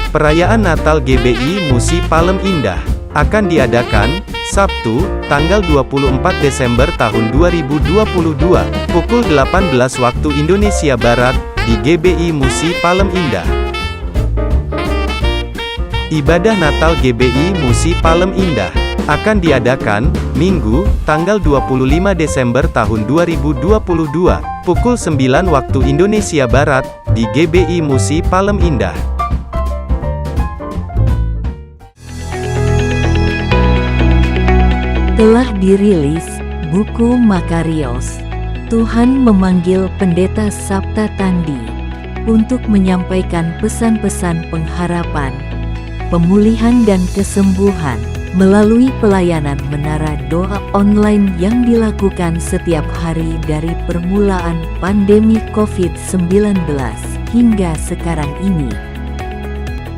Perayaan Natal GBI Musi Palem Indah akan diadakan Sabtu, tanggal 24 Desember tahun 2022, pukul 18 waktu Indonesia Barat, di GBI Musi Palem Indah. Ibadah Natal GBI Musi Palem Indah akan diadakan Minggu, tanggal 25 Desember tahun 2022, pukul 9 waktu Indonesia Barat, di GBI Musi Palem Indah. Telah dirilis buku Makarios. Tuhan memanggil Pendeta Sapta Tandi untuk menyampaikan pesan-pesan pengharapan, pemulihan dan kesembuhan melalui pelayanan menara doa online yang dilakukan setiap hari dari permulaan pandemi COVID-19 hingga sekarang ini.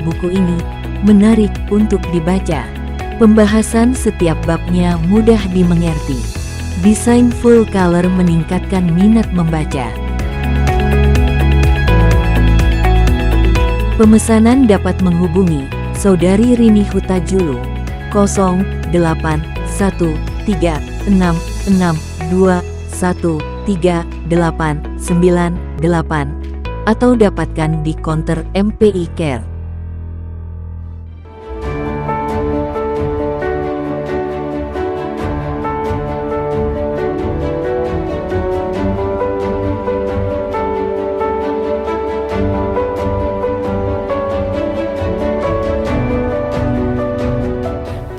Buku ini menarik untuk dibaca. Pembahasan setiap babnya mudah dimengerti. Desain full color meningkatkan minat membaca. Pemesanan dapat menghubungi Saudari Rini Hutajulu 081636621398 atau dapatkan di konter MPI Care.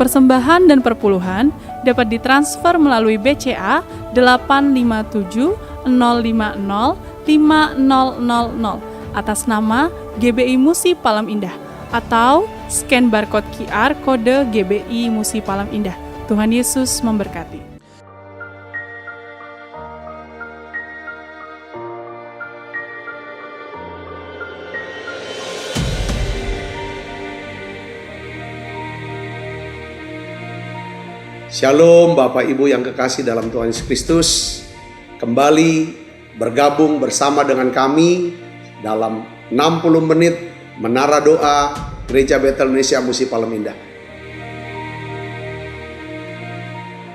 Persembahan dan perpuluhan dapat ditransfer melalui BCA 857 050 5000 atas nama GBI Musi Palem Indah atau scan barcode QR kode GBI Musi Palem Indah. Tuhan Yesus memberkati. Shalom Bapak Ibu yang kekasih dalam Tuhan Yesus Kristus. Kembali bergabung bersama dengan kami dalam 60 menit Menara Doa Gereja Betel Indonesia Musi Palem Indah.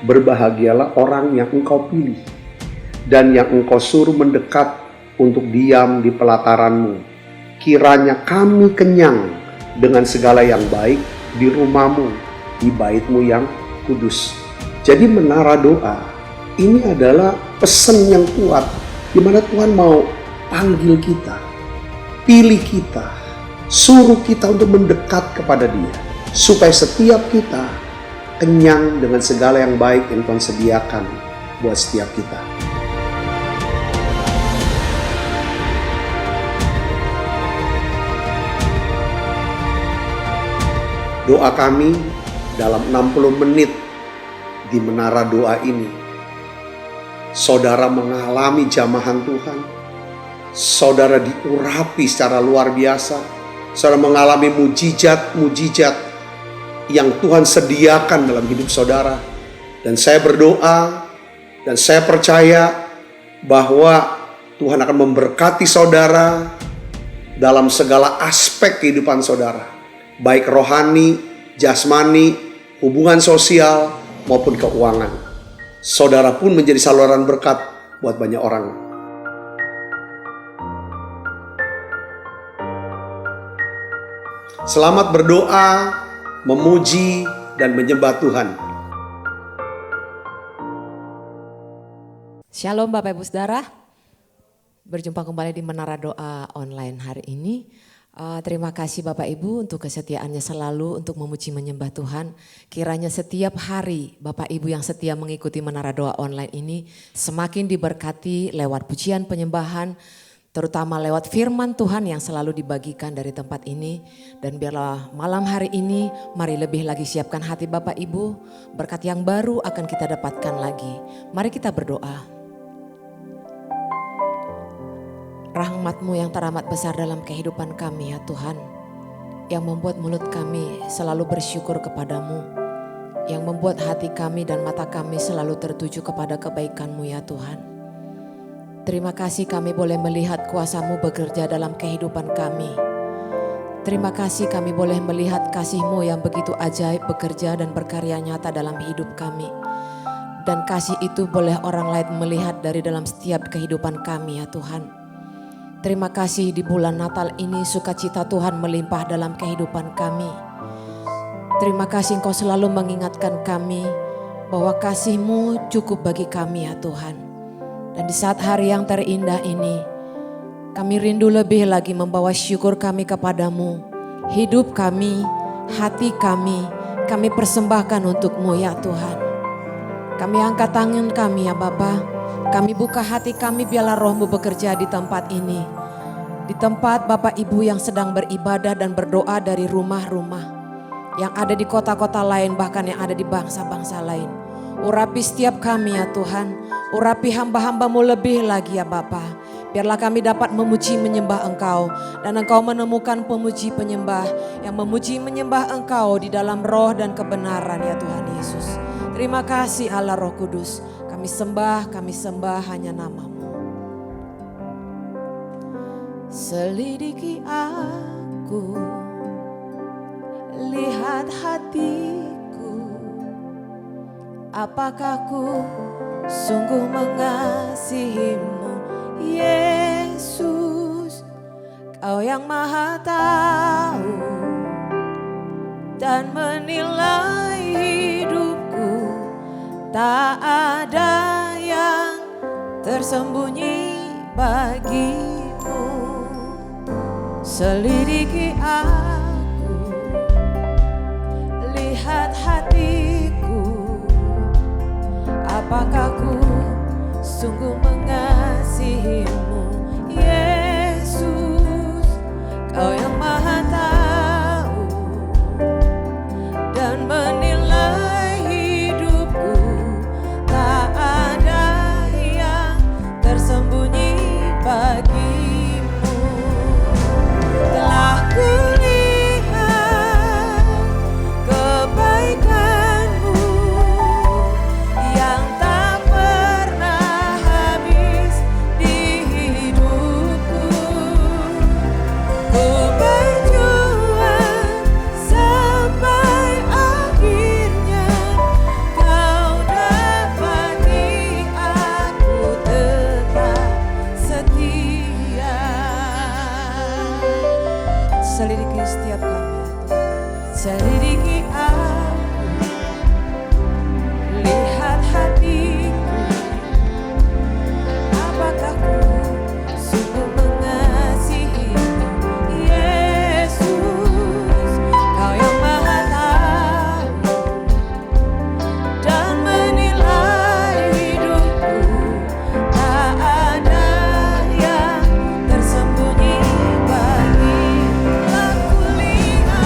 Berbahagialah orang yang engkau pilih dan yang engkau suruh mendekat untuk diam di pelataranmu. Kiranya kami kenyang dengan segala yang baik di rumahmu, di baitmu yang kudus. Jadi menara doa ini adalah pesan yang kuat di mana Tuhan mau panggil kita, pilih kita, suruh kita untuk mendekat kepada Dia supaya setiap kita kenyang dengan segala yang baik yang Tuhan sediakan buat setiap kita. Doa kami dalam 60 menit di menara doa ini, saudara mengalami jamahan Tuhan, saudara diurapi secara luar biasa, saudara mengalami mujizat-mujizat yang Tuhan sediakan dalam hidup saudara. Dan saya berdoa dan saya percaya bahwa Tuhan akan memberkati saudara dalam segala aspek kehidupan saudara, baik rohani, jasmani, hubungan sosial maupun keuangan. Saudara pun menjadi saluran berkat buat banyak orang. Selamat berdoa, memuji dan menyembah Tuhan. Shalom Bapak Ibu Saudara. Berjumpa kembali di Menara Doa online hari ini. Terima kasih Bapak Ibu untuk kesetiaannya selalu untuk memuji menyembah Tuhan. Kiranya setiap hari Bapak Ibu yang setia mengikuti Menara Doa online ini semakin diberkati lewat pujian penyembahan, terutama lewat firman Tuhan yang selalu dibagikan dari tempat ini. Dan biarlah malam hari ini mari lebih lagi siapkan hati Bapak Ibu, berkat yang baru akan kita dapatkan lagi. Mari kita berdoa. Rahmat-Mu yang teramat besar dalam kehidupan kami ya Tuhan, yang membuat mulut kami selalu bersyukur kepadamu, yang membuat hati kami dan mata kami selalu tertuju kepada kebaikan-Mu ya Tuhan. Terima kasih kami boleh melihat kuasa-Mu bekerja dalam kehidupan kami. Terima kasih kami boleh melihat kasih-Mu yang begitu ajaib bekerja dan berkarya nyata dalam hidup kami. Dan kasih itu boleh orang lain melihat dari dalam setiap kehidupan kami ya Tuhan. Terima kasih di bulan Natal ini sukacita Tuhan melimpah dalam kehidupan kami. Terima kasih Engkau selalu mengingatkan kami bahwa kasih-Mu cukup bagi kami ya Tuhan. Dan di saat hari yang terindah ini, kami rindu lebih lagi membawa syukur kami kepadamu. Hidup kami, hati kami persembahkan untuk-Mu ya Tuhan. Kami angkat tangan kami ya Bapa. Kami buka hati kami, biarlah Roh-Mu bekerja di tempat ini. Di tempat Bapak Ibu yang sedang beribadah dan berdoa dari rumah-rumah. Yang ada di kota-kota lain, bahkan yang ada di bangsa-bangsa lain. Urapi setiap kami ya Tuhan. Urapi hamba-hamba-Mu lebih lagi ya Bapa. Biarlah kami dapat memuji menyembah Engkau. Dan Engkau menemukan pemuji penyembah yang memuji menyembah Engkau di dalam roh dan kebenaran ya Tuhan Yesus. Terima kasih Allah Roh Kudus. Kami sembah hanya nama-Mu. Selidiki aku, lihat hatiku. Apakah ku sungguh mengasihi-Mu Yesus, Kau yang Maha tahu dan menilai hidupku. Tak ada yang tersembunyi bagi-Mu. Selidiki aku, lihat hatiku. Apakah ku sungguh mengasihi-Mu Yesus, Kau yang Maha tahu dan menilai hidupku. Tak ada yang tersembunyi bagi-Mu. Telah kulihat kebaikan-Mu yang tak pernah habis di hidupku. Ku berjuang sampai akhirnya Kau dapati aku tetap setia. Selidiki setiap kami, selidiki aku, lihat hatiku. Apakah ku sungguh mengasihi-Mu Yesus, Kau yang Maha tahu dan menilai hidupku. Tak ada yang tersembunyi bagi. Aku lihat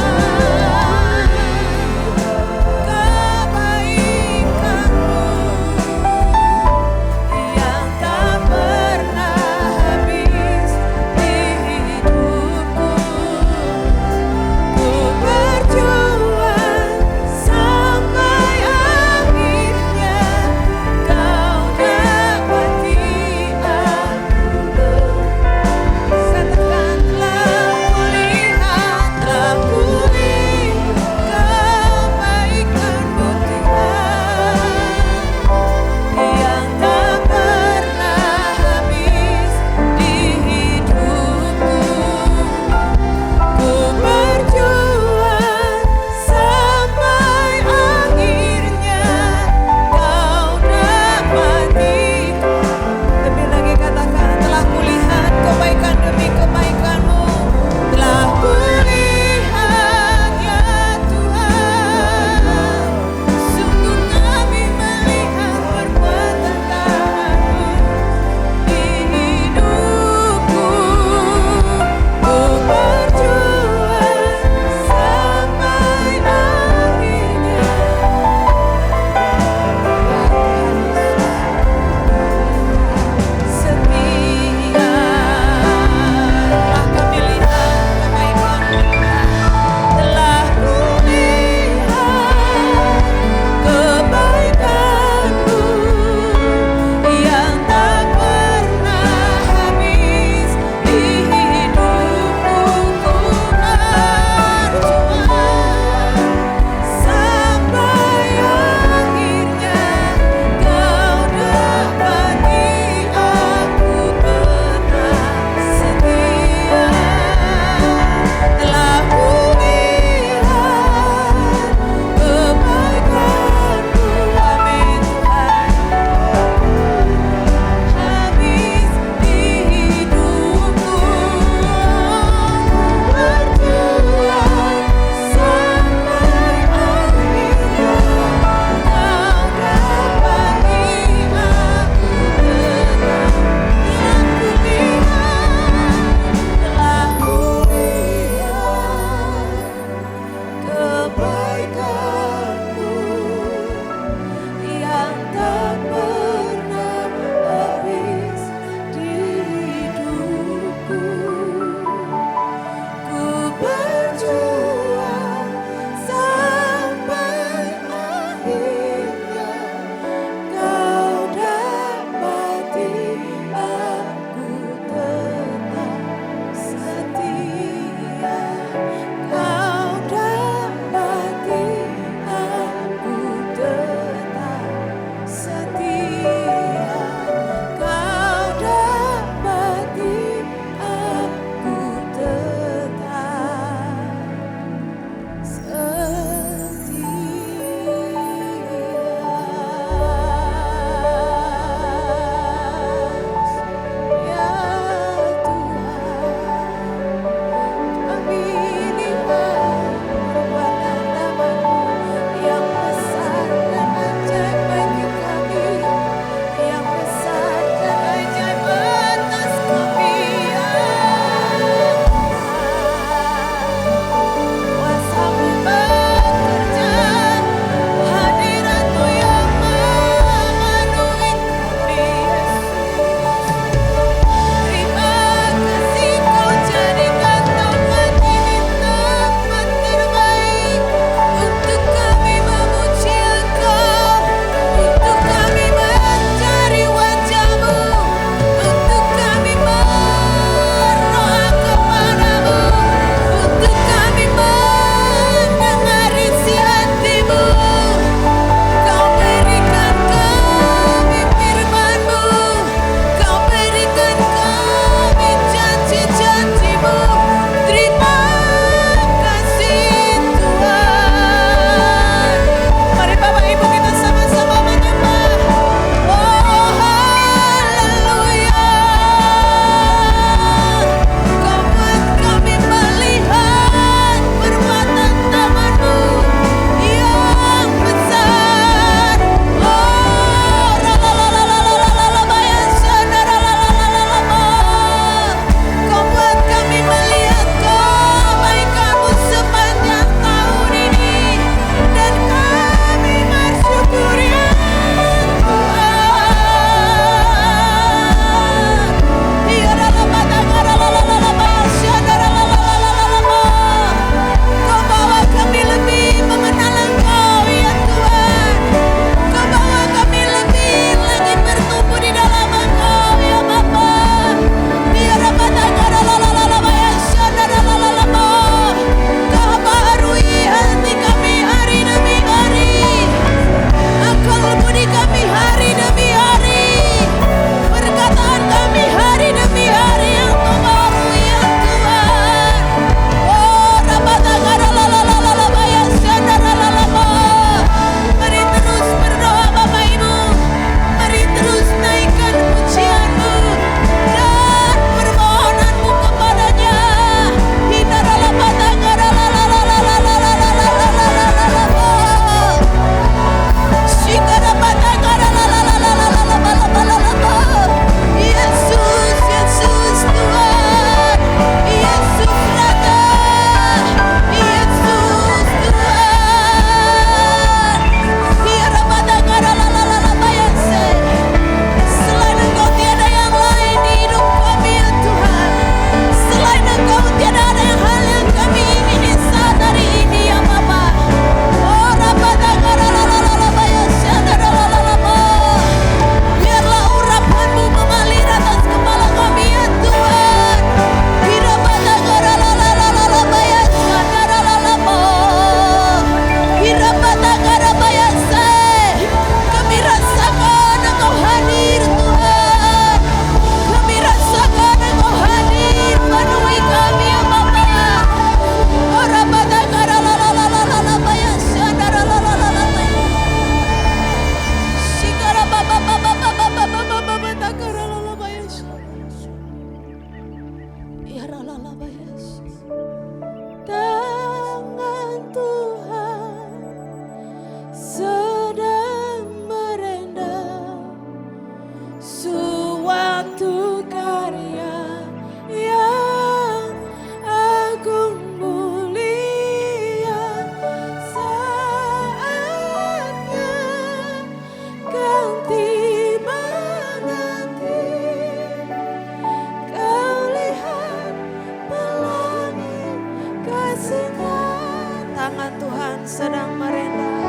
tangan Tuhan sedang merendah.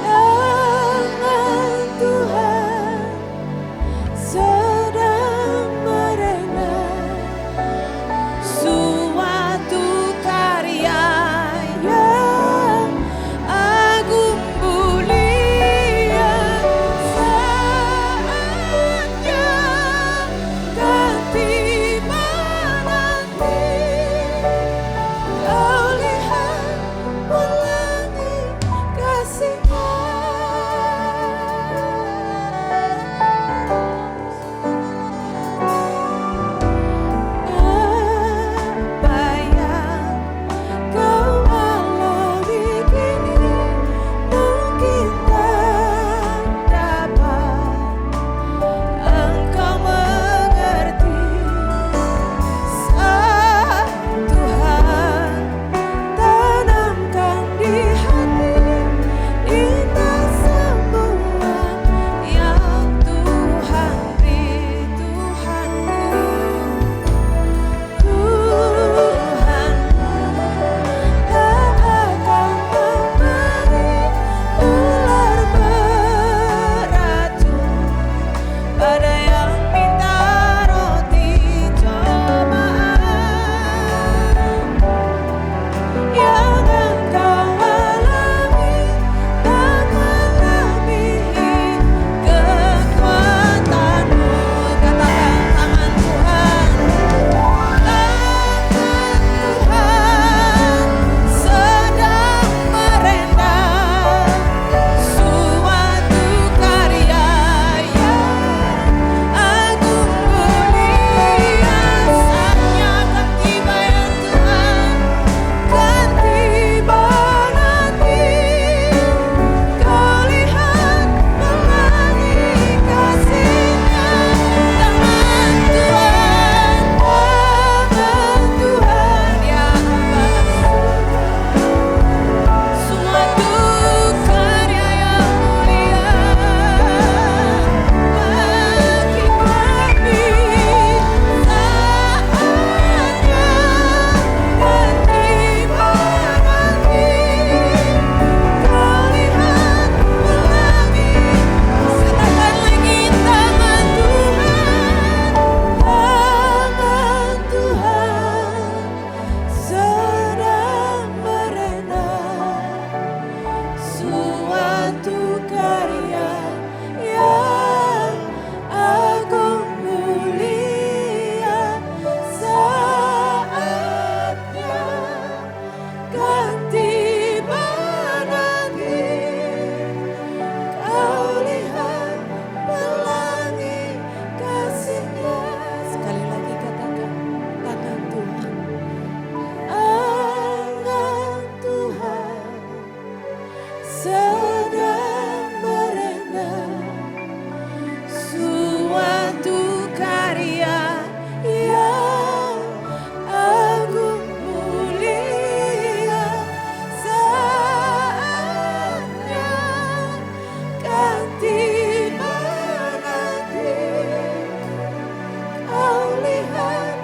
Tangan Tuhan sedang merendah. Suatu karya yang agung mulia. Saatnya kan tiba nanti. Kau lihat pelangi kasih-Nya. Apa yang kau alami kini mungkin tak dapat engkau mengerti. Saat Tuhan tanamkan di hati, indah semua yang Tuhan beri. Tuhan tak akan memberi ular beracun pada yang minta roti cobaan. Yang engkau alami tak melebihi kekuatanmu. Katakan tangan Tuhan. Tangan Tuhan sedang merendah. Suatu karya yang agung mulia. Saatnya akan tiba ya Tuhan, kan tiba nanti. Kau lihat pelangi kasih-Nya. Tangan Tuhan, tangan Tuhan yang suatu karya yang mulia bagi kami. Saatnya kan tiba nanti. Kau lihat pelangi. Katakan lagi, tangan Tuhan. Tangan Tuhan sedang merendah. Suatu karya yang agung mulia. Saatnya kan tiba nanti. Kau lihat pelangi kasih-Nya. Sekali lagi katakan, tangan Tuhan. Tangan Tuhan sedang merendah. Suatu karya yang agung mulia. Saatnya kan tiba nanti. Kau lihat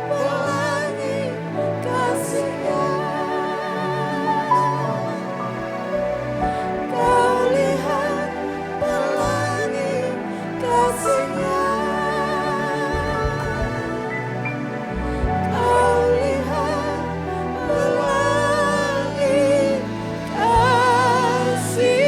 pelangi kasih-Nya. Kau lihat pelangi kasih-Nya. Kau lihat pelangi kasih-Nya.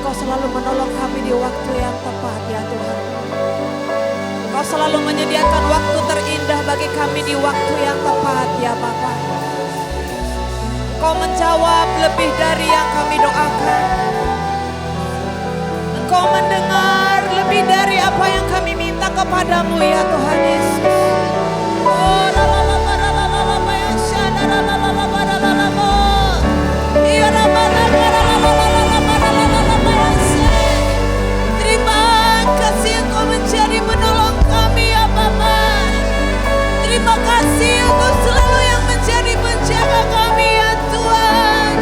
Kau selalu menolong kami di waktu yang tepat ya Tuhan. Kau selalu menyediakan waktu terindah bagi kami di waktu yang tepat ya Bapa. Kau menjawab lebih dari yang kami doakan. Engkau mendengar lebih dari apa yang kami minta kepadamu ya Tuhan Yesus. Oh, terima kasih Engkau menjadi penolong kami ya Bapa. Terima kasih Engkau selalu yang menjadi penjaga kami ya Tuhan.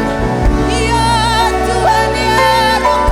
Ya Tuhan ya Roh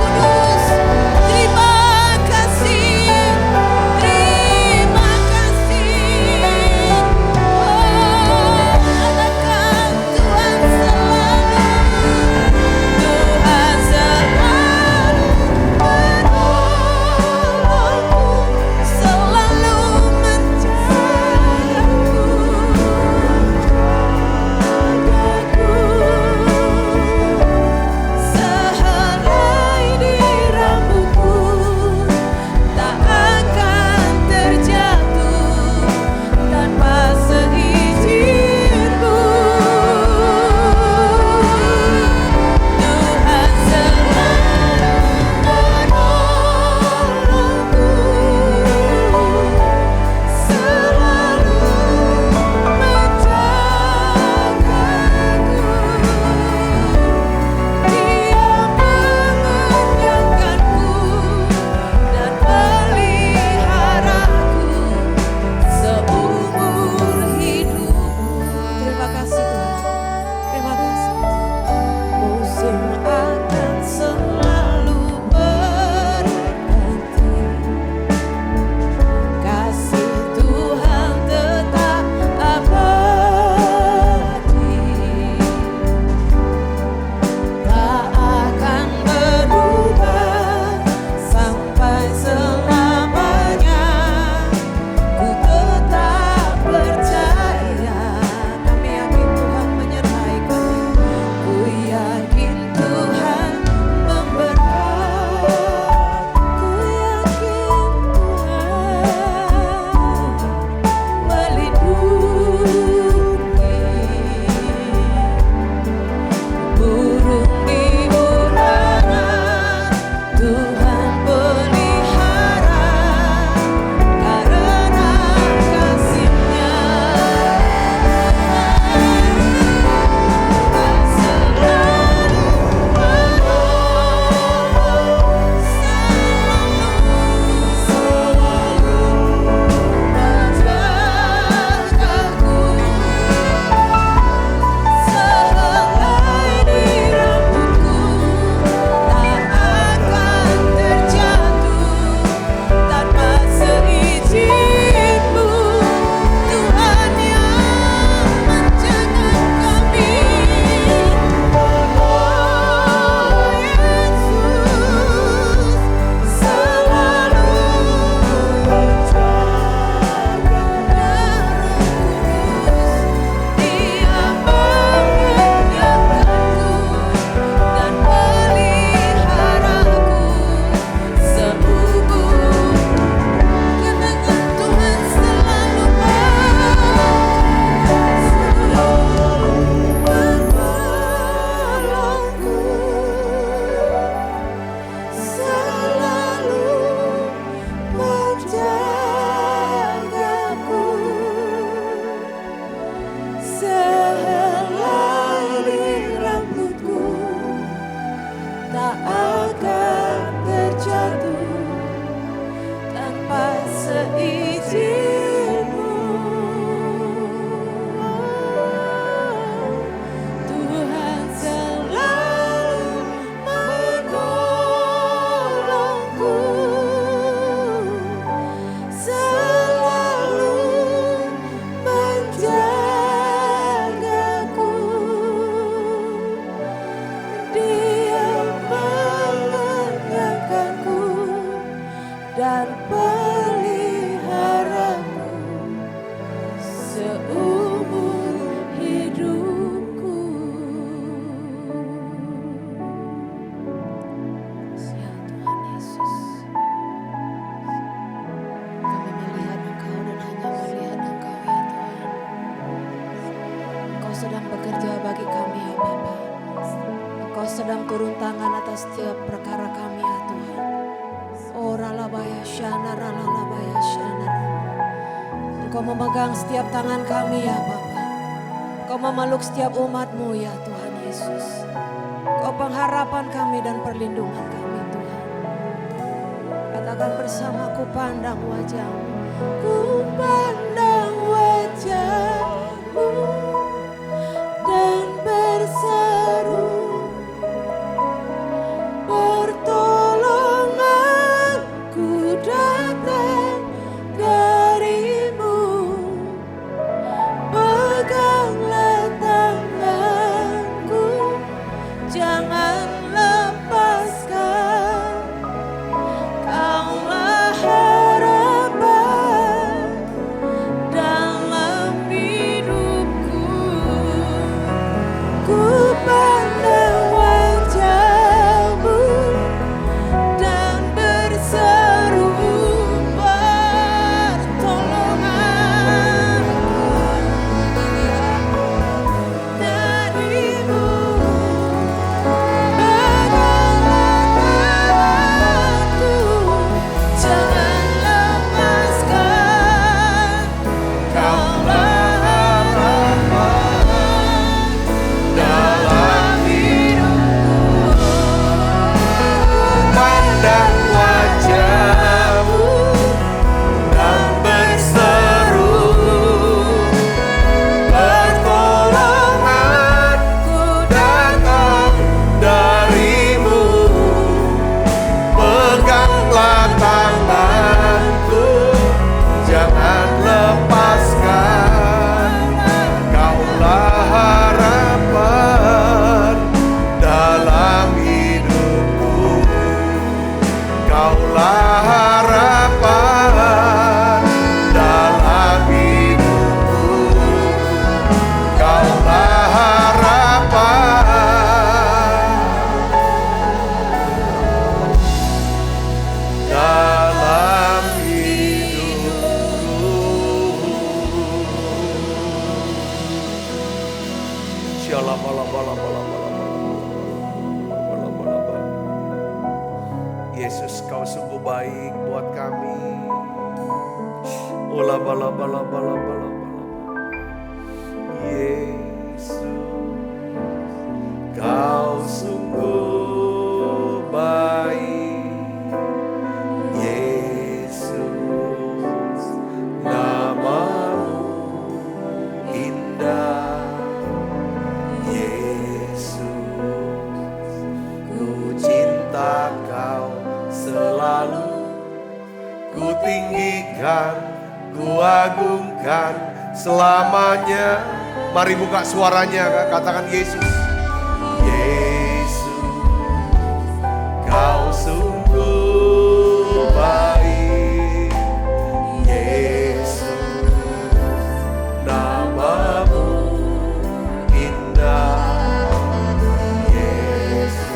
musim akan selalu berganti. Kasih Tuhan tetap abadi, tak akan berubah sampai selamanya. Ku tetap percaya, kami yakin Tuhan menyertai kami. Ku yakin Tuhan memberkati. Ku yakin Tuhan melindungi. Burung di udara Tuhan pelihara, karena kasih-Nya selalu menolong, selalu menjagaku. Sehelai di rambutku tak akan terjatuh tanpa seizin-Mu. Tuhan yang menjaga kami. Oh Yesus, selalu menjaga Roh Kudus. Dia mengingatkanku dan peliharaku seumur. Kemenangan Tuhan selalu menolongku, selalu menjagaku. Sehelai di rambutku tak akan terjatuh tanpa seizin-Mu. Tuhan selalu menolongku, selalu menjagaku. Dia mengenyangkanku dan peliharaku seumur hidupku. Ya Tuhan Yesus, kami melihat Engkau dan hanya melihat Engkau ya Tuhan. Engkau sedang bekerja bagi kami ya Bapa. Engkau sedang turun tangan atas setiap perkara kami ya Tuhan. Oh ralabaya syana, ralalabaya syana. Engkau memegang setiap tangan kami ya Bapa. Engkau memeluk setiap umat-Mu ya Tuhan Yesus. Engkau pengharapan kami dan perlindungan kami Tuhan. Katakan bersama, ku pandang wajah-Mu. Ku pandang wajah-Mu dan berseru, pertolonganku datang dari-Mu. Peganglah tanganku, jangan lepaskan. Kaulah harapan dalam hidupku. Ku pandang wajah-Mu dan berseru, pertolonganku dari-Mu. Yesus, Kau sungguh baik buat kami. Ola bala bala bala bala bala. Yesus, Kau sungguh baik. Yesus, nama-Mu indah. Yesus, ku cinta Kau selalu. Ku tinggikan, ku agungkan selamanya. Mari buka suaranya, katakan Yesus. Yesus, Kau sungguh baik. Yesus, nama-Mu indah. Yesus,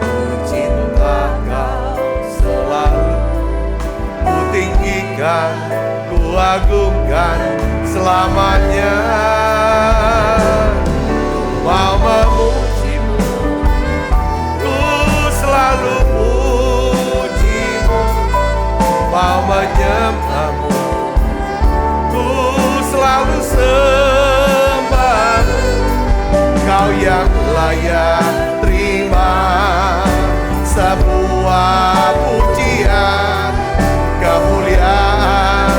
ku cinta Kau selalu. Ku tinggikan, ku agungkan selamanya. Mau memuji-Mu, ku selalu puji-Mu. Mau menyembah-Mu, ku selalu sembah-Mu. Kau yang layak terima sebuah pujian, kemuliaan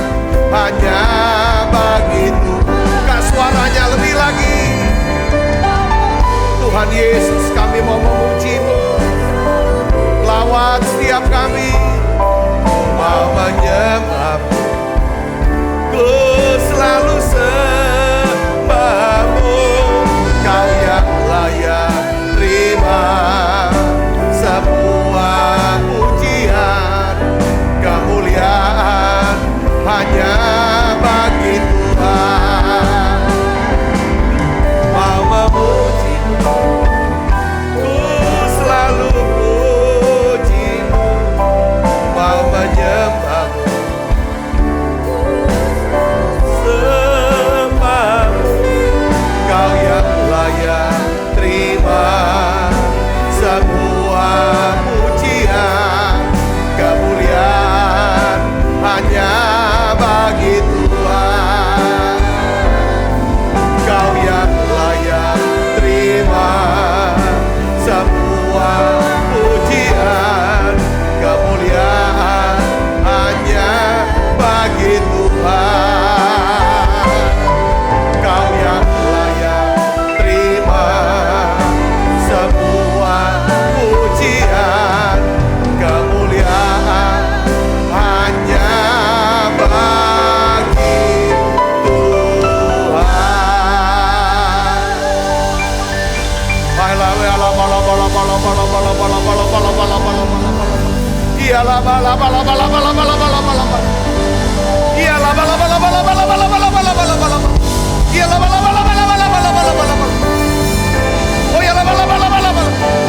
hanya bagi-Mu. Buka suaranya lebih lagi. Tuhan Yesus, kami mau memuji-Mu. Lawat setiap kami, mau menyembah-Mu. Ku selalu sembah-Mu. Kau yang layak terima sebuah pujian, kemuliaan hanya bagi Tuhan. Mau memuji-Mu, ku selalu puji-Mu. Mau menyembah-Mu, sembah-Mu. Kau yang layak terima sebuah pujian, kemuliaan hanya bagi Tuhan. Kau yang layak terima sebuah pujian, kemuliaan hanya bagi Tuhan. Kau yang layak terima sebuah pujian, kemuliaan hanya bagi Tuhan.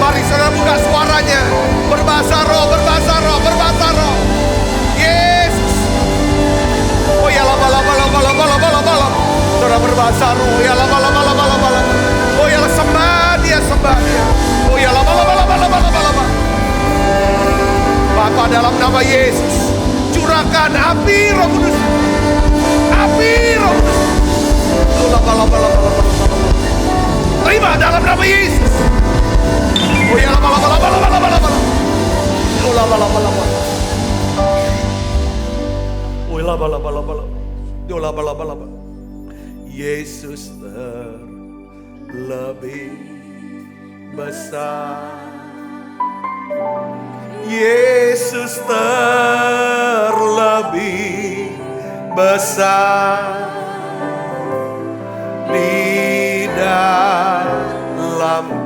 Mari saudara buka suaranya, berbahasa roh, berbahasa roh, berbahasa roh. Yesus. Oh ya la bala bala bala bala bala bala. Saudara berbahasa roh, ya la bala bala bala bala. Oh ya la sembah Dia, sembah Dia. Oh ya la bala bala bala bala bala. Bapa, dalam nama Yesus, curahkan api Roh Kudus. Api Roh Kudus. Oh la bala bala bala bala. Terima dalam nama Yesus. Oh ya la bala bala bala bala bala bala. Oh la bala bala bala. Oh la bala bala bala. Oh la bala bala bala. Yesus terlebih besar. Yesus terlebih besar di dalamku,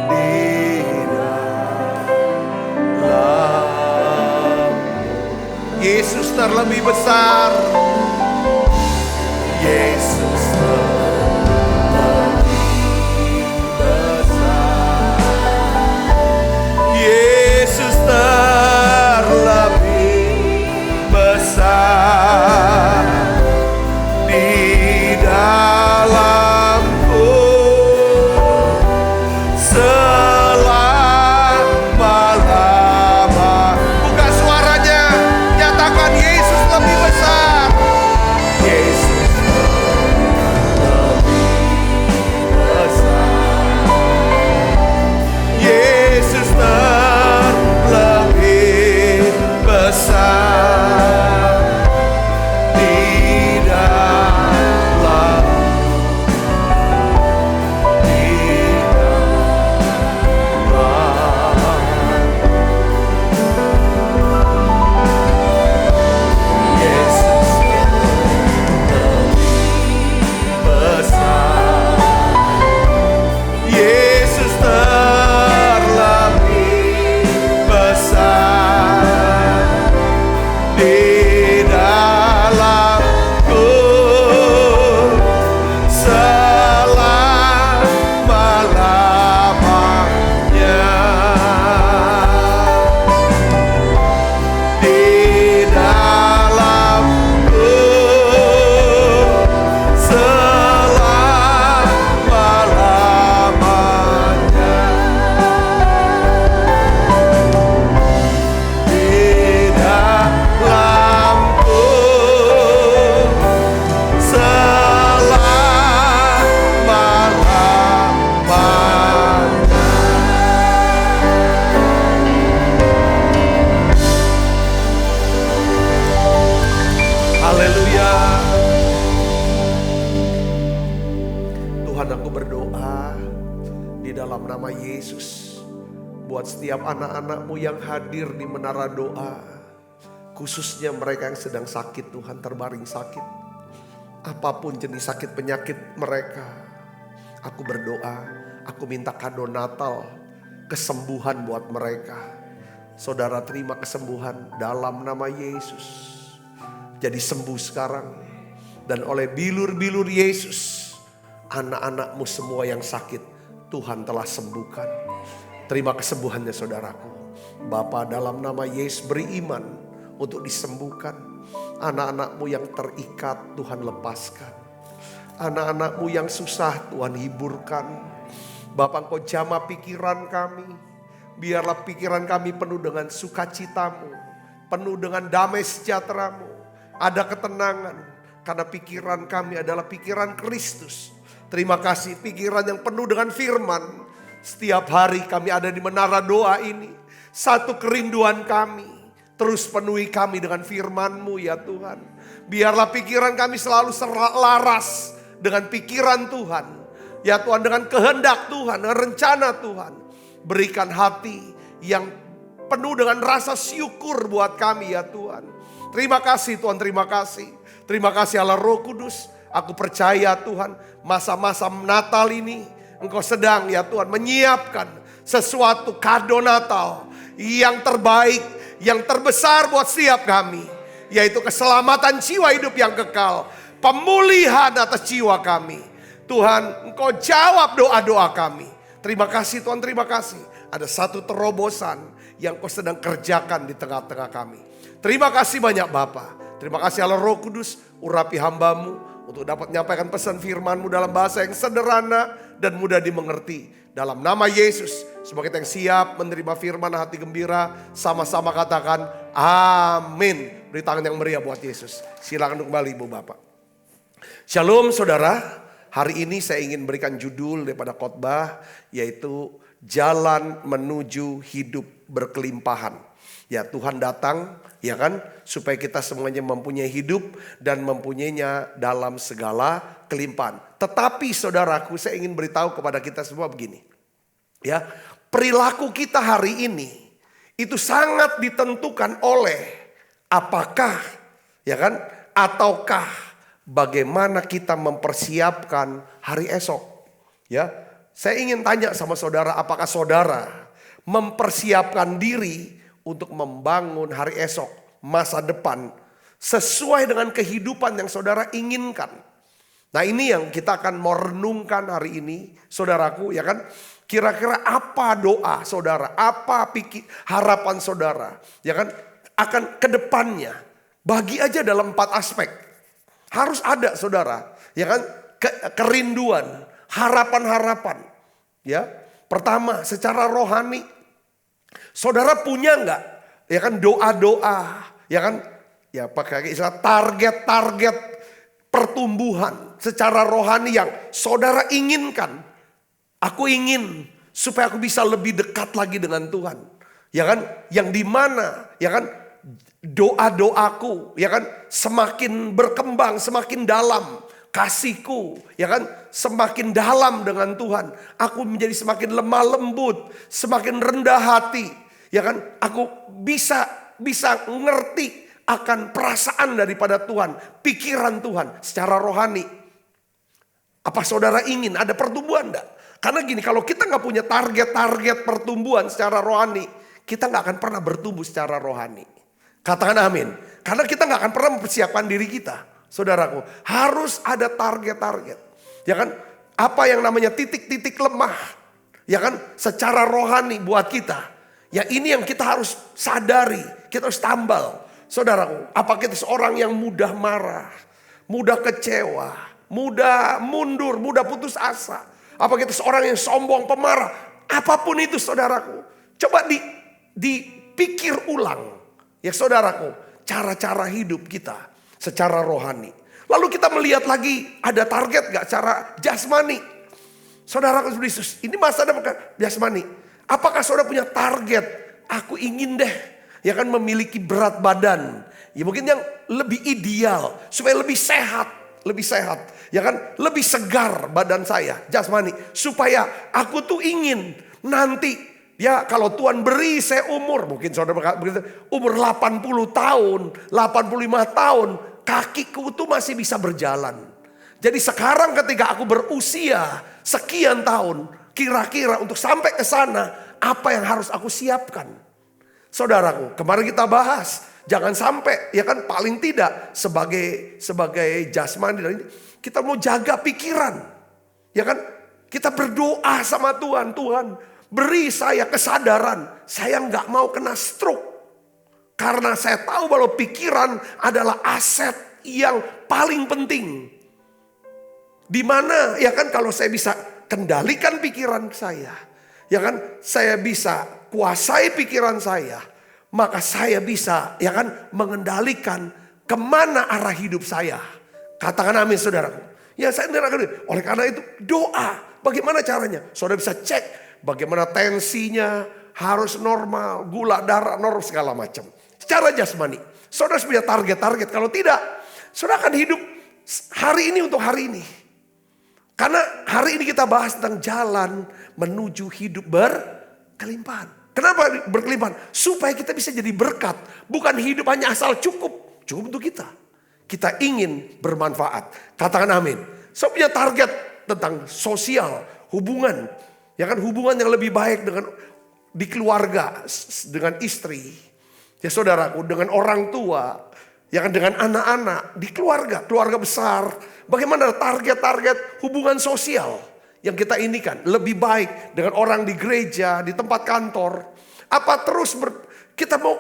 di dalam. Yesus terlebih besar. Yesus terlebih besar. Yesus terlebih besar di dalamku. Selalu berdoa di dalam nama Yesus buat setiap anak-anak-Mu yang hadir di menara doa, khususnya mereka yang sedang sakit Tuhan, terbaring sakit. Apapun jenis sakit penyakit mereka, aku berdoa, aku minta kado Natal, kesembuhan buat mereka. Saudara terima kesembuhan dalam nama Yesus. Jadi sembuh sekarang. Dan oleh bilur-bilur Yesus, anak-anak-Mu semua yang sakit, Tuhan telah sembuhkan. Terima kesembuhannya saudaraku. Bapa, dalam nama Yesus beri iman untuk disembuhkan. Anak-anak-Mu yang terikat Tuhan lepaskan. Anak-anak-Mu yang susah Tuhan hiburkan. Bapa, Engkau jamah pikiran kami. Biarlah pikiran kami penuh dengan sukacita-Mu, penuh dengan damai sejahtera-Mu. Ada ketenangan karena pikiran kami adalah pikiran Kristus. Terima kasih pikiran yang penuh dengan firman. Setiap hari kami ada di menara doa ini. Satu kerinduan kami, terus penuhi kami dengan firman-Mu ya Tuhan. Biarlah pikiran kami selalu selaras dengan pikiran Tuhan. Ya Tuhan, dengan kehendak Tuhan, dengan rencana Tuhan. Berikan hati yang penuh dengan rasa syukur buat kami ya Tuhan. Terima kasih Tuhan, terima kasih. Terima kasih Allah Roh Kudus. Aku percaya Tuhan, masa-masa Natal ini Engkau sedang ya Tuhan menyiapkan sesuatu kado Natal yang terbaik, yang terbesar buat setiap kami. Yaitu keselamatan jiwa hidup yang kekal, pemulihan atas jiwa kami. Tuhan, Engkau jawab doa-doa kami. Terima kasih Tuhan, terima kasih. Ada satu terobosan yang Kau sedang kerjakan di tengah-tengah kami. Terima kasih banyak Bapa. Terima kasih Allah Roh Kudus, urapi hamba-Mu untuk dapat menyampaikan pesan firman-Mu dalam bahasa yang sederhana dan mudah dimengerti. Dalam nama Yesus, semoga kita yang siap menerima firman hati gembira, sama-sama katakan amin. Beri tangan yang meriah buat Yesus. Silakan kembali Ibu Bapak. Shalom saudara. Hari ini saya ingin berikan judul daripada khotbah, yaitu jalan menuju hidup berkelimpahan. Ya Tuhan datang ya kan, supaya kita semuanya mempunyai hidup dan mempunyainya dalam segala kelimpahan. Tetapi saudaraku, saya ingin beritahu kepada kita semua begini. Ya, perilaku kita hari ini itu sangat ditentukan oleh apakah ya kan, ataukah bagaimana kita mempersiapkan hari esok. Ya, saya ingin tanya sama saudara, apakah saudara mempersiapkan diri untuk membangun hari esok, masa depan, sesuai dengan kehidupan yang saudara inginkan. Nah ini yang kita akan merenungkan hari ini, saudaraku ya kan. Kira-kira apa doa saudara, apa harapan saudara, ya kan, akan ke depannya. Bagi aja dalam 4 aspek. Harus ada saudara, ya kan, kerinduan, harapan-harapan. Ya, pertama secara rohani. Saudara punya enggak ya kan doa-doa ya kan, ya pakai istilah target-target pertumbuhan secara rohani yang saudara inginkan. Aku ingin supaya aku bisa lebih dekat lagi dengan Tuhan. Ya kan, yang dimana ya kan doa-doaku ya kan semakin berkembang, semakin dalam kasihku ya kan, semakin dalam dengan Tuhan. Aku menjadi semakin lemah lembut, semakin rendah hati. Ya kan, aku bisa ngerti akan perasaan daripada Tuhan, pikiran Tuhan secara rohani. Apa saudara ingin ada pertumbuhan enggak? Karena gini, kalau kita nggak punya target-target pertumbuhan secara rohani, kita nggak akan pernah bertumbuh secara rohani. Katakan amin. Karena kita nggak akan pernah mempersiapkan diri kita. Saudaraku, harus ada target-target. Ya kan, apa yang namanya titik-titik lemah. Ya kan, secara rohani buat kita. Ya ini yang kita harus sadari, kita harus tambal. Saudaraku, apa kita seorang yang mudah marah, mudah kecewa, mudah mundur, mudah putus asa. Apa kita seorang yang sombong, pemarah. Apapun itu saudaraku, coba dipikir ulang. Ya saudaraku, cara-cara hidup kita secara rohani. Lalu kita melihat lagi, ada target gak cara jasmani. Saudaraku Yesus, ini masa depan jasmani. Apakah saudara punya target? Aku ingin deh ya kan memiliki berat badan. Ya mungkin yang lebih ideal supaya lebih sehat. lebih sehat, ya kan? Lebih segar badan saya, jasmani. Supaya aku tuh ingin nanti, ya kalau Tuhan beri saya umur, mungkin saudara begitu, umur 80 tahun, 85 tahun, kakiku tuh masih bisa berjalan. Jadi sekarang ketika aku berusia sekian tahun, kira-kira untuk sampai ke sana, apa yang harus aku siapkan? Saudaraku, kemarin kita bahas, jangan sampai, ya kan, paling tidak sebagai jasmani kita mau jaga pikiran, ya kan? Kita berdoa sama Tuhan, Tuhan beri saya kesadaran, saya nggak mau kena stroke, karena saya tahu bahwa pikiran adalah aset yang paling penting. Dimana, ya kan, kalau saya bisa kendalikan pikiran saya, ya kan, saya bisa kuasai pikiran saya, maka saya bisa, ya kan, mengendalikan kemana arah hidup saya. Katakan amin, saudaraku. Ya, saya oleh karena itu doa. Bagaimana caranya? Saudara bisa cek bagaimana tensinya harus normal, gula darah normal, segala macam. Secara jasmani, saudara punya target-target. Kalau tidak, saudara akan hidup hari ini untuk hari ini. Karena hari ini kita bahas tentang jalan menuju hidup berkelimpahan. Kenapa berkelimpahan? Supaya kita bisa jadi berkat. Bukan hidup hanya asal cukup. Cukup untuk kita. Kita ingin bermanfaat. Katakan amin. Saya punya target tentang sosial, hubungan. Ya kan, hubungan yang lebih baik di keluarga, dengan istri. Ya saudaraku, dengan orang tua. Ya kan, dengan anak-anak, di keluarga besar. Bagaimana target-target hubungan sosial yang kita inikan lebih baik dengan orang di gereja, di tempat kantor. Apa terus kita mau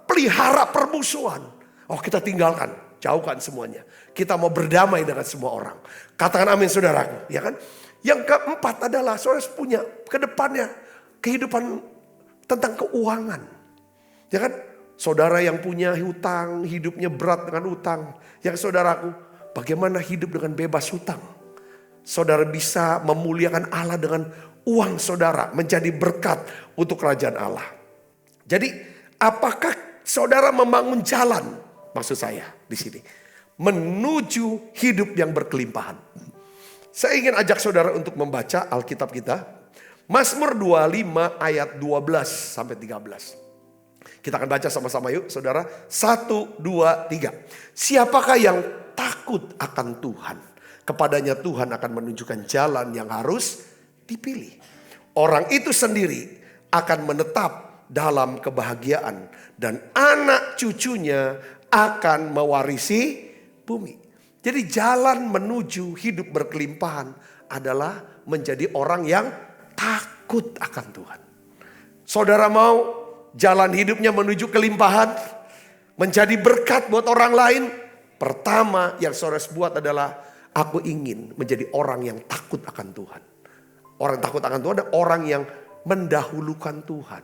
pelihara permusuhan? Oh, kita tinggalkan, jauhkan semuanya. Kita mau berdamai dengan semua orang. Katakan amin, saudaraku, ya kan? Yang keempat adalah saudara punya ke depannya kehidupan tentang keuangan. Ya kan? Saudara yang punya hutang, hidupnya berat dengan hutang. Yang saudaraku, bagaimana hidup dengan bebas hutang? Saudara bisa memuliakan Allah dengan uang saudara, menjadi berkat untuk kerajaan Allah. Jadi, apakah saudara membangun jalan? Maksud saya di sini, menuju hidup yang berkelimpahan. Saya ingin ajak saudara untuk membaca Alkitab kita. Mazmur 25 ayat 12 sampai 13. Kita akan baca sama-sama yuk, saudara. 1, 2, 3. Siapakah yang takut akan Tuhan? Kepadanya Tuhan akan menunjukkan jalan yang harus dipilih. Orang itu sendiri akan menetap dalam kebahagiaan. Dan anak cucunya akan mewarisi bumi. Jadi jalan menuju hidup berkelimpahan adalah menjadi orang yang takut akan Tuhan. Saudara mau jalan hidupnya menuju kelimpahan, menjadi berkat buat orang lain? Pertama yang saudara buat adalah, aku ingin menjadi orang yang takut akan Tuhan. Orang takut akan Tuhan adalah orang yang mendahulukan Tuhan,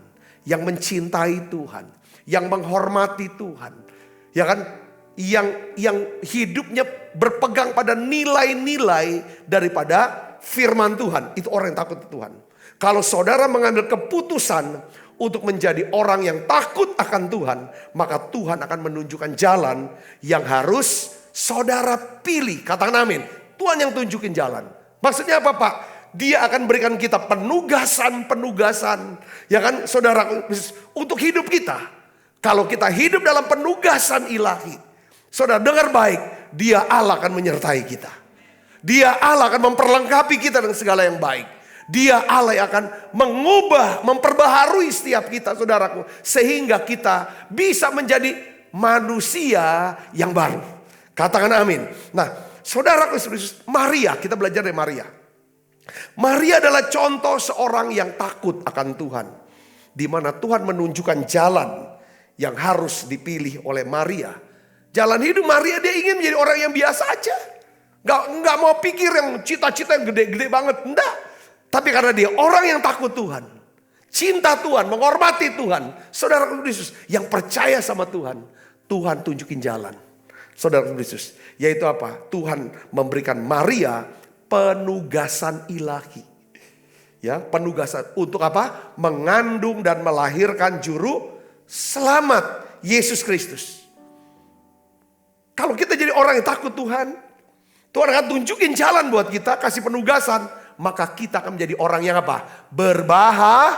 yang mencintai Tuhan, yang menghormati Tuhan. Ya kan? Yang hidupnya berpegang pada nilai-nilai daripada firman Tuhan. Itu orang yang takut Tuhan. Kalau saudara mengambil keputusan untuk menjadi orang yang takut akan Tuhan, maka Tuhan akan menunjukkan jalan yang harus saudara pilih. Katakan amin. Tuhan yang tunjukin jalan. Maksudnya apa, Pak? Dia akan berikan kita penugasan. Ya kan, saudara, untuk hidup kita. Kalau kita hidup dalam penugasan ilahi, saudara dengar baik, Dia Allah akan menyertai kita. Dia Allah akan memperlengkapi kita dengan segala yang baik. Dia Allah yang akan mengubah, memperbaharui setiap kita, saudaraku. Sehingga kita bisa menjadi manusia yang baru. Katakan amin. Nah, saudaraku, Maria, kita belajar dari Maria. Maria adalah contoh seorang yang takut akan Tuhan. Di mana Tuhan menunjukkan jalan yang harus dipilih oleh Maria. Jalan hidup Maria, dia ingin menjadi orang yang biasa aja. Gak mau pikir yang cita-cita yang gede-gede banget. Enggak. Tapi karena dia orang yang takut Tuhan, cinta Tuhan, menghormati Tuhan. Saudara Yesus yang percaya sama Tuhan, Tuhan tunjukin jalan. Saudara Yesus, yaitu apa? Tuhan memberikan Maria penugasan ilahi. Ya, penugasan untuk apa? Mengandung dan melahirkan juru selamat, Yesus Kristus. Kalau kita jadi orang yang takut Tuhan, Tuhan akan tunjukin jalan buat kita, kasih penugasan. Maka kita akan menjadi orang yang apa? Berbahagia.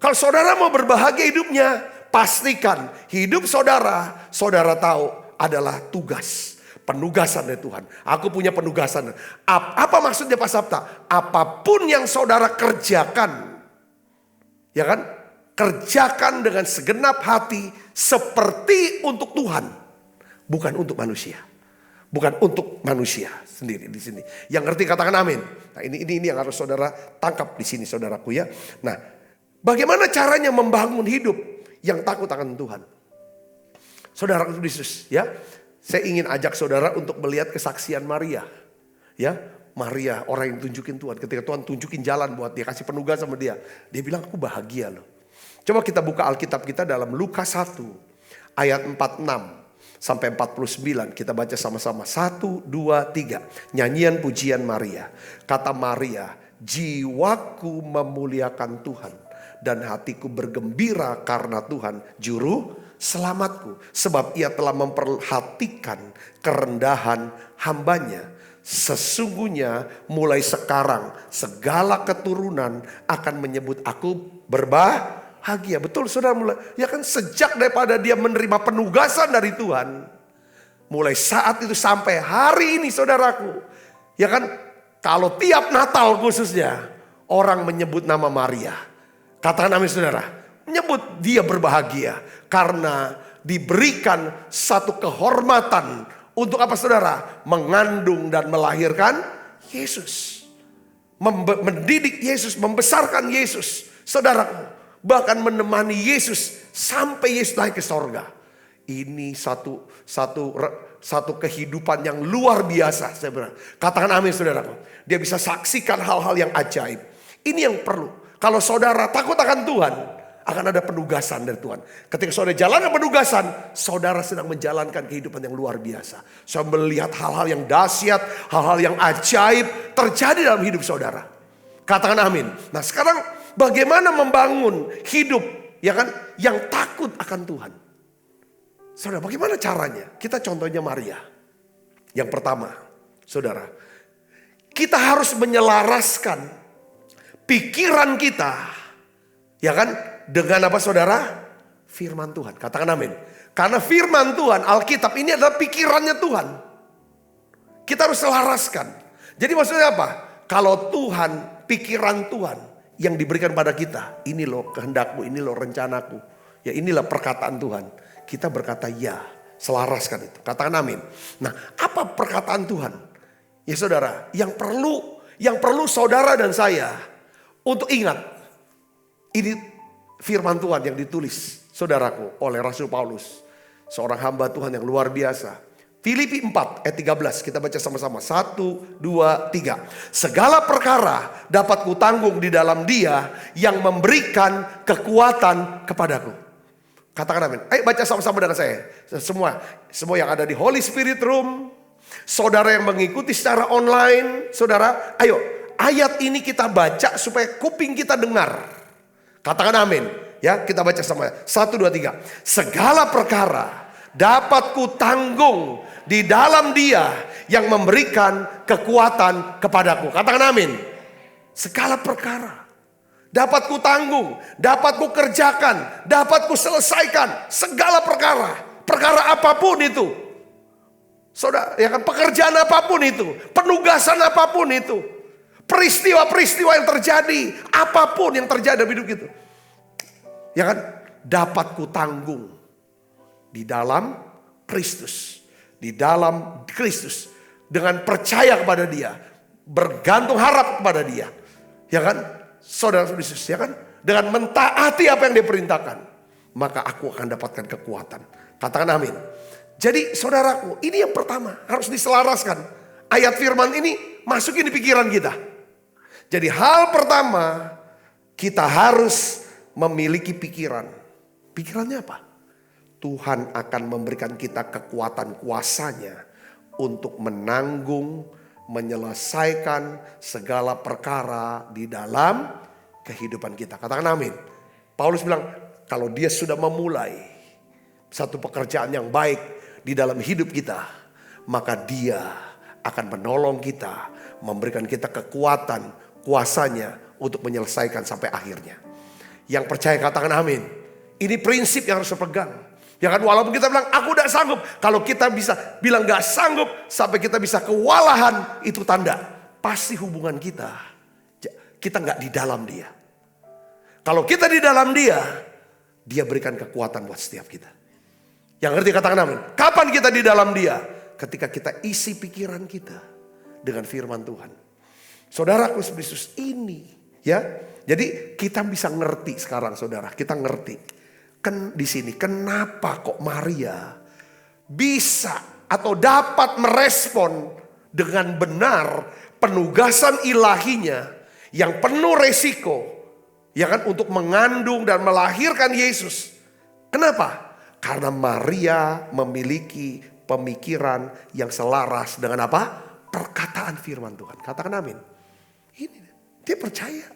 Kalau saudara mau berbahagia hidupnya, pastikan hidup saudara, saudara tahu adalah tugas. Penugasan dari Tuhan. Aku punya penugasan. Apa maksudnya Pak Sabta? Apapun yang saudara kerjakan. Ya kan? Kerjakan dengan segenap hati seperti untuk Tuhan. Bukan untuk manusia. Bukan untuk manusia sendiri di sini. Yang ngerti katakan amin. Nah, ini yang harus saudara tangkap di sini saudaraku ya. Nah, bagaimana caranya membangun hidup yang takut akan Tuhan? Saudara Yesus ya. Saya ingin ajak saudara untuk melihat kesaksian Maria. Ya, Maria orang yang tunjukin Tuhan. Ketika Tuhan tunjukin jalan buat dia, kasih penugasan sama dia. Dia bilang aku bahagia loh. Coba kita buka Alkitab kita dalam Lukas 1 ayat 46 sampai 49. Kita baca sama-sama. 1, 2, 3. Nyanyian pujian Maria. Kata Maria, jiwaku memuliakan Tuhan. Dan hatiku bergembira karena Tuhan juru selamatku. Sebab ia telah memperhatikan kerendahan hambanya. Sesungguhnya mulai sekarang segala keturunan akan menyebut aku berbahagia. Betul saudara mulai. Ya kan sejak daripada dia menerima penugasan dari Tuhan. Mulai saat itu sampai hari ini saudaraku. Ya kan kalau tiap Natal khususnya orang menyebut nama Maria. Katakan amin saudara. Menyebut dia berbahagia. Karena diberikan satu kehormatan. Untuk apa saudara? Mengandung dan melahirkan Yesus. Mendidik Yesus, membesarkan Yesus. Saudaraku, bahkan menemani Yesus sampai Yesus naik ke sorga. Ini satu kehidupan yang luar biasa. Katakan amin saudaraku. Dia bisa saksikan hal-hal yang ajaib. Ini yang perlu. Kalau saudara takut akan Tuhan, akan ada penugasan dari Tuhan. Ketika saudara jalankan penugasan, saudara sedang menjalankan kehidupan yang luar biasa. Saudara melihat hal-hal yang dahsyat, hal-hal yang ajaib terjadi dalam hidup saudara. Katakan amin. Nah sekarang bagaimana membangun hidup ya kan yang takut akan Tuhan? Saudara, bagaimana caranya? Kita contohnya Maria. Yang pertama, saudara, kita harus menyelaraskan pikiran kita, ya kan, dengan apa saudara? Firman Tuhan. Katakan amin. Karena firman Tuhan, Alkitab ini adalah pikirannya Tuhan. Kita harus selaraskan. Jadi maksudnya apa? Kalau Tuhan, pikiran Tuhan yang diberikan pada kita, ini loh kehendakmu, ini loh rencanaku. Ya inilah perkataan Tuhan. Kita berkata ya, selaraskan itu. Katakan amin. Nah, apa perkataan Tuhan? Ya saudara, yang perlu saudara dan saya untuk ingat, ini firman Tuhan yang ditulis saudaraku oleh Rasul Paulus. Seorang hamba Tuhan yang luar biasa. Filipi 4 ayat 13 kita baca sama-sama. 1, 2, 3. Segala perkara dapat kutanggung di dalam Dia yang memberikan kekuatan kepadaku. Katakan amin. Ayo baca sama-sama dengan saya. Semua yang ada di Holy Spirit Room. Saudara yang mengikuti secara online. Saudara, ayo. Ayat ini kita baca supaya kuping kita dengar. Katakan amin. Ya, kita baca sama. 1, 2, 3. Segala perkara dapat kutanggung di dalam Dia yang memberikan kekuatan kepadaku. Katakan amin. Segala perkara dapat kutanggung, dapat kukerjakan, dapat kuselesaikan. Segala perkara. Perkara apapun itu. Saudara, ya kan, pekerjaan apapun itu, penugasan apapun itu. Peristiwa-peristiwa yang terjadi, apapun yang terjadi dalam hidup kita, ya kan, dapat kutanggung di dalam Kristus, di dalam Kristus, dengan percaya kepada Dia, bergantung harap kepada Dia, ya kan, saudara Kristus, ya kan, dengan mentaati apa yang Dia perintahkan, maka aku akan dapatkan kekuatan. Katakan amin. Jadi saudaraku, ini yang pertama harus diselaraskan. Ayat firman ini masukin di pikiran kita. Jadi hal pertama kita harus memiliki pikiran. Pikirannya apa? Tuhan akan memberikan kita kekuatan kuasanya untuk menanggung, menyelesaikan segala perkara di dalam kehidupan kita. Katakan amin. Paulus bilang kalau dia sudah memulai satu pekerjaan yang baik di dalam hidup kita, maka Dia akan menolong kita, memberikan kita kekuatan, kuasanya untuk menyelesaikan sampai akhirnya. Yang percaya katakan amin. Ini prinsip yang harus dipegang. Ya kan, walaupun kita bilang aku tidak sanggup. Kalau kita bisa bilang gak sanggup sampai kita bisa kewalahan, itu tanda pasti hubungan kita gak di dalam Dia. Kalau kita di dalam Dia, Dia berikan kekuatan buat setiap kita. Yang ngerti katakan amin. Kapan kita di dalam Dia? Ketika kita isi pikiran kita dengan firman Tuhan. Saudaraku Yesus ini, ya. Jadi kita bisa ngerti sekarang, saudara. Kita ngerti. Di sini kenapa kok Maria bisa atau dapat merespon dengan benar penugasan ilahinya yang penuh resiko, ya kan, untuk mengandung dan melahirkan Yesus. Kenapa? Karena Maria memiliki pemikiran yang selaras dengan apa? Perkataan firman Tuhan. Katakan amin. Ini dia percaya,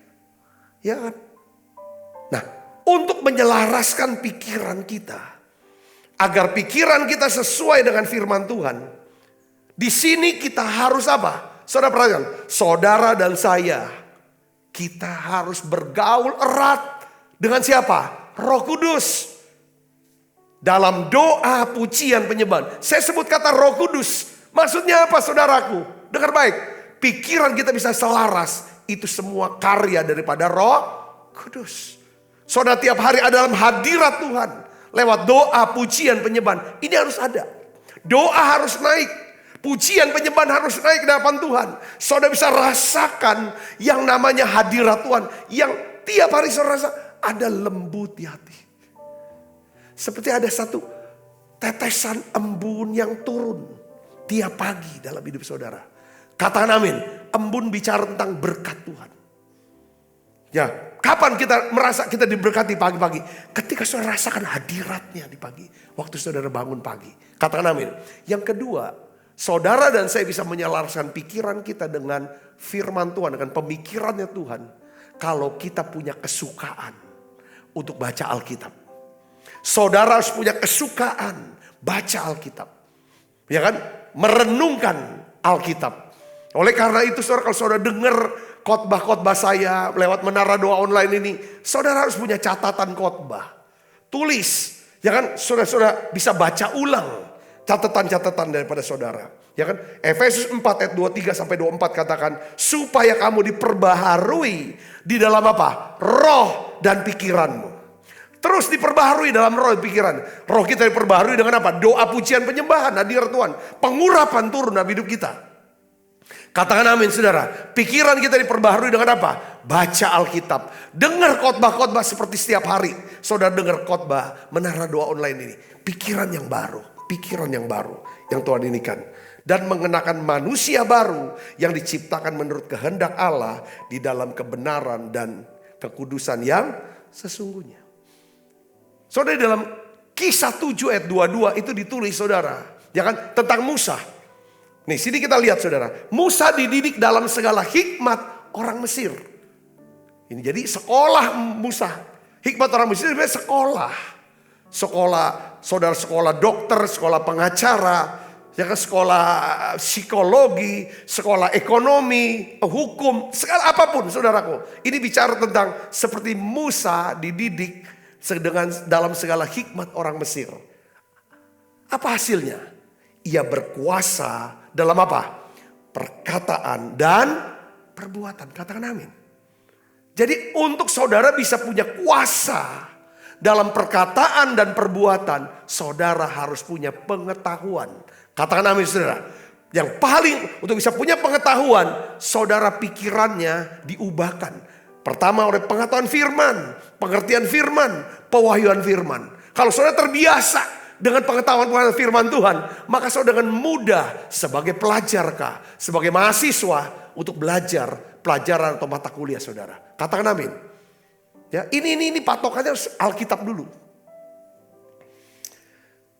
ya kan? Nah, untuk menyelaraskan pikiran kita, agar pikiran kita sesuai dengan firman Tuhan, di sini kita harus apa? Saudara perhatikan, saudara dan saya, kita harus bergaul erat dengan siapa? Roh Kudus. Dalam doa, pujian, penyembahan. Saya sebut kata Roh Kudus. Maksudnya apa, saudaraku? Dengar baik. Pikiran kita bisa selaras. Itu semua karya daripada Roh Kudus. Saudara tiap hari ada dalam hadirat Tuhan. Lewat doa, pujian, penyembahan. Ini harus ada. Doa harus naik. Pujian, penyembahan harus naik ke hadapan Tuhan. Saudara bisa rasakan yang namanya hadirat Tuhan. Yang tiap hari saudara rasa ada lembut di hati. Seperti ada satu tetesan embun yang turun tiap pagi dalam hidup saudara. Katakan amin. Embun bicara tentang berkat Tuhan. Ya, kapan kita merasa kita diberkati pagi-pagi? Ketika saudara rasakan hadiratnya di pagi. Waktu saudara bangun pagi. Katakan amin. Yang kedua, saudara dan saya bisa menyelaraskan pikiran kita dengan firman Tuhan. Dengan pemikirannya Tuhan. Kalau kita punya kesukaan untuk baca Alkitab. Saudara harus punya kesukaan baca Alkitab. Ya kan? Merenungkan Alkitab. Oleh karena itu saudara, kalau saudara dengar khotbah-khotbah saya lewat Menara Doa Online ini, saudara harus punya catatan khotbah. Tulis, ya kan, saudara bisa baca ulang catatan-catatan daripada saudara. Ya kan? Efesus 4 ayat 23 sampai 24 katakan, supaya kamu diperbaharui di dalam apa? Roh dan pikiranmu. Terus diperbaharui dalam roh dan pikiran. Roh kita diperbaharui dengan apa? Doa, pujian, penyembahan, hadirat Tuhan. Pengurapan turun dalam hidup kita. Katakan amin saudara. Pikiran kita diperbaharui dengan apa? Baca Alkitab. Dengar khotbah-khotbah seperti setiap hari. Saudara dengar khotbah Menara Doa Online ini. Pikiran yang baru. Pikiran yang baru. Yang Tuhan inikan. Dan mengenakan manusia baru. Yang diciptakan menurut kehendak Allah. Di dalam kebenaran dan kekudusan yang sesungguhnya. Saudara dalam Kisah 7 ayat 22 itu ditulis saudara. Ya kan? Tentang Musa. Nih sini kita lihat saudara. Musa dididik dalam segala hikmat orang Mesir. Ini jadi sekolah Musa. Hikmat orang Mesir sebenarnya sekolah. Sekolah, saudara sekolah dokter, sekolah pengacara. Ya kan, sekolah psikologi, sekolah ekonomi, hukum, segala apapun saudaraku. Ini bicara tentang seperti Musa dididik dalam segala hikmat orang Mesir. Apa hasilnya? Ia berkuasa dalam apa? Perkataan dan perbuatan. Katakan amin. Jadi untuk saudara bisa punya kuasa dalam perkataan dan perbuatan, saudara harus punya pengetahuan. Katakan amin saudara. Yang paling untuk bisa punya pengetahuan, saudara pikirannya diubahkan. Pertama oleh pengetahuan firman, pengertian firman, pewahyuan firman. Kalau saudara terbiasa dengan pengetahuan firman Tuhan, maka saudara dengan mudah sebagai pelajar kah, sebagai mahasiswa untuk belajar pelajaran atau mata kuliah saudara. Katakan amin. Ya, ini patokannya harus Alkitab dulu.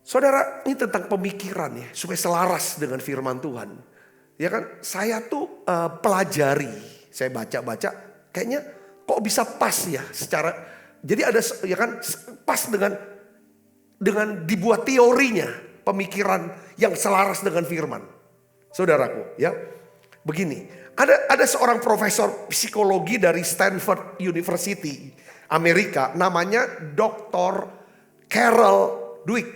Saudara, ini tentang pemikiran ya, supaya selaras dengan firman Tuhan. Ya kan, saya tuh pelajari, saya baca-baca, kayaknya kok bisa pas ya secara, jadi ada ya kan pas dengan dibuat teorinya, pemikiran yang selaras dengan firman. Saudaraku, ya. Begini, ada seorang profesor psikologi dari Stanford University, Amerika, namanya Dr. Carol Dweck.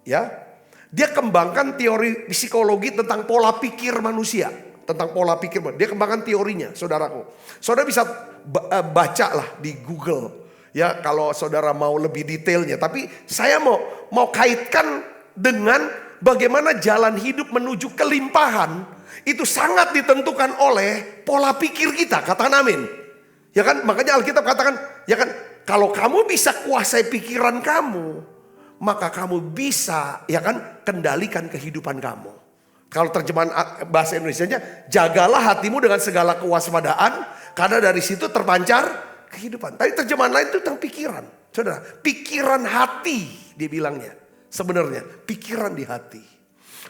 Ya. Dia kembangkan teori psikologi tentang pola pikir manusia. Tentang pola pikir, dia kembangkan teorinya, saudaraku. Saudara bisa baca lah di Google. Ya, kalau saudara mau lebih detailnya. Tapi saya mau kaitkan dengan bagaimana jalan hidup menuju kelimpahan. Itu sangat ditentukan oleh pola pikir kita, katakan amin. Ya kan, makanya Alkitab katakan, ya kan, kalau kamu bisa kuasai pikiran kamu, maka kamu bisa, ya kan, kendalikan kehidupan kamu. Kalau terjemahan bahasa Indonesianya, jagalah hatimu dengan segala kewaspadaan, karena dari situ terpancar kehidupan. Tapi terjemahan lain itu tentang pikiran. Saudara, pikiran hati dia bilangnya. Sebenarnya pikiran di hati.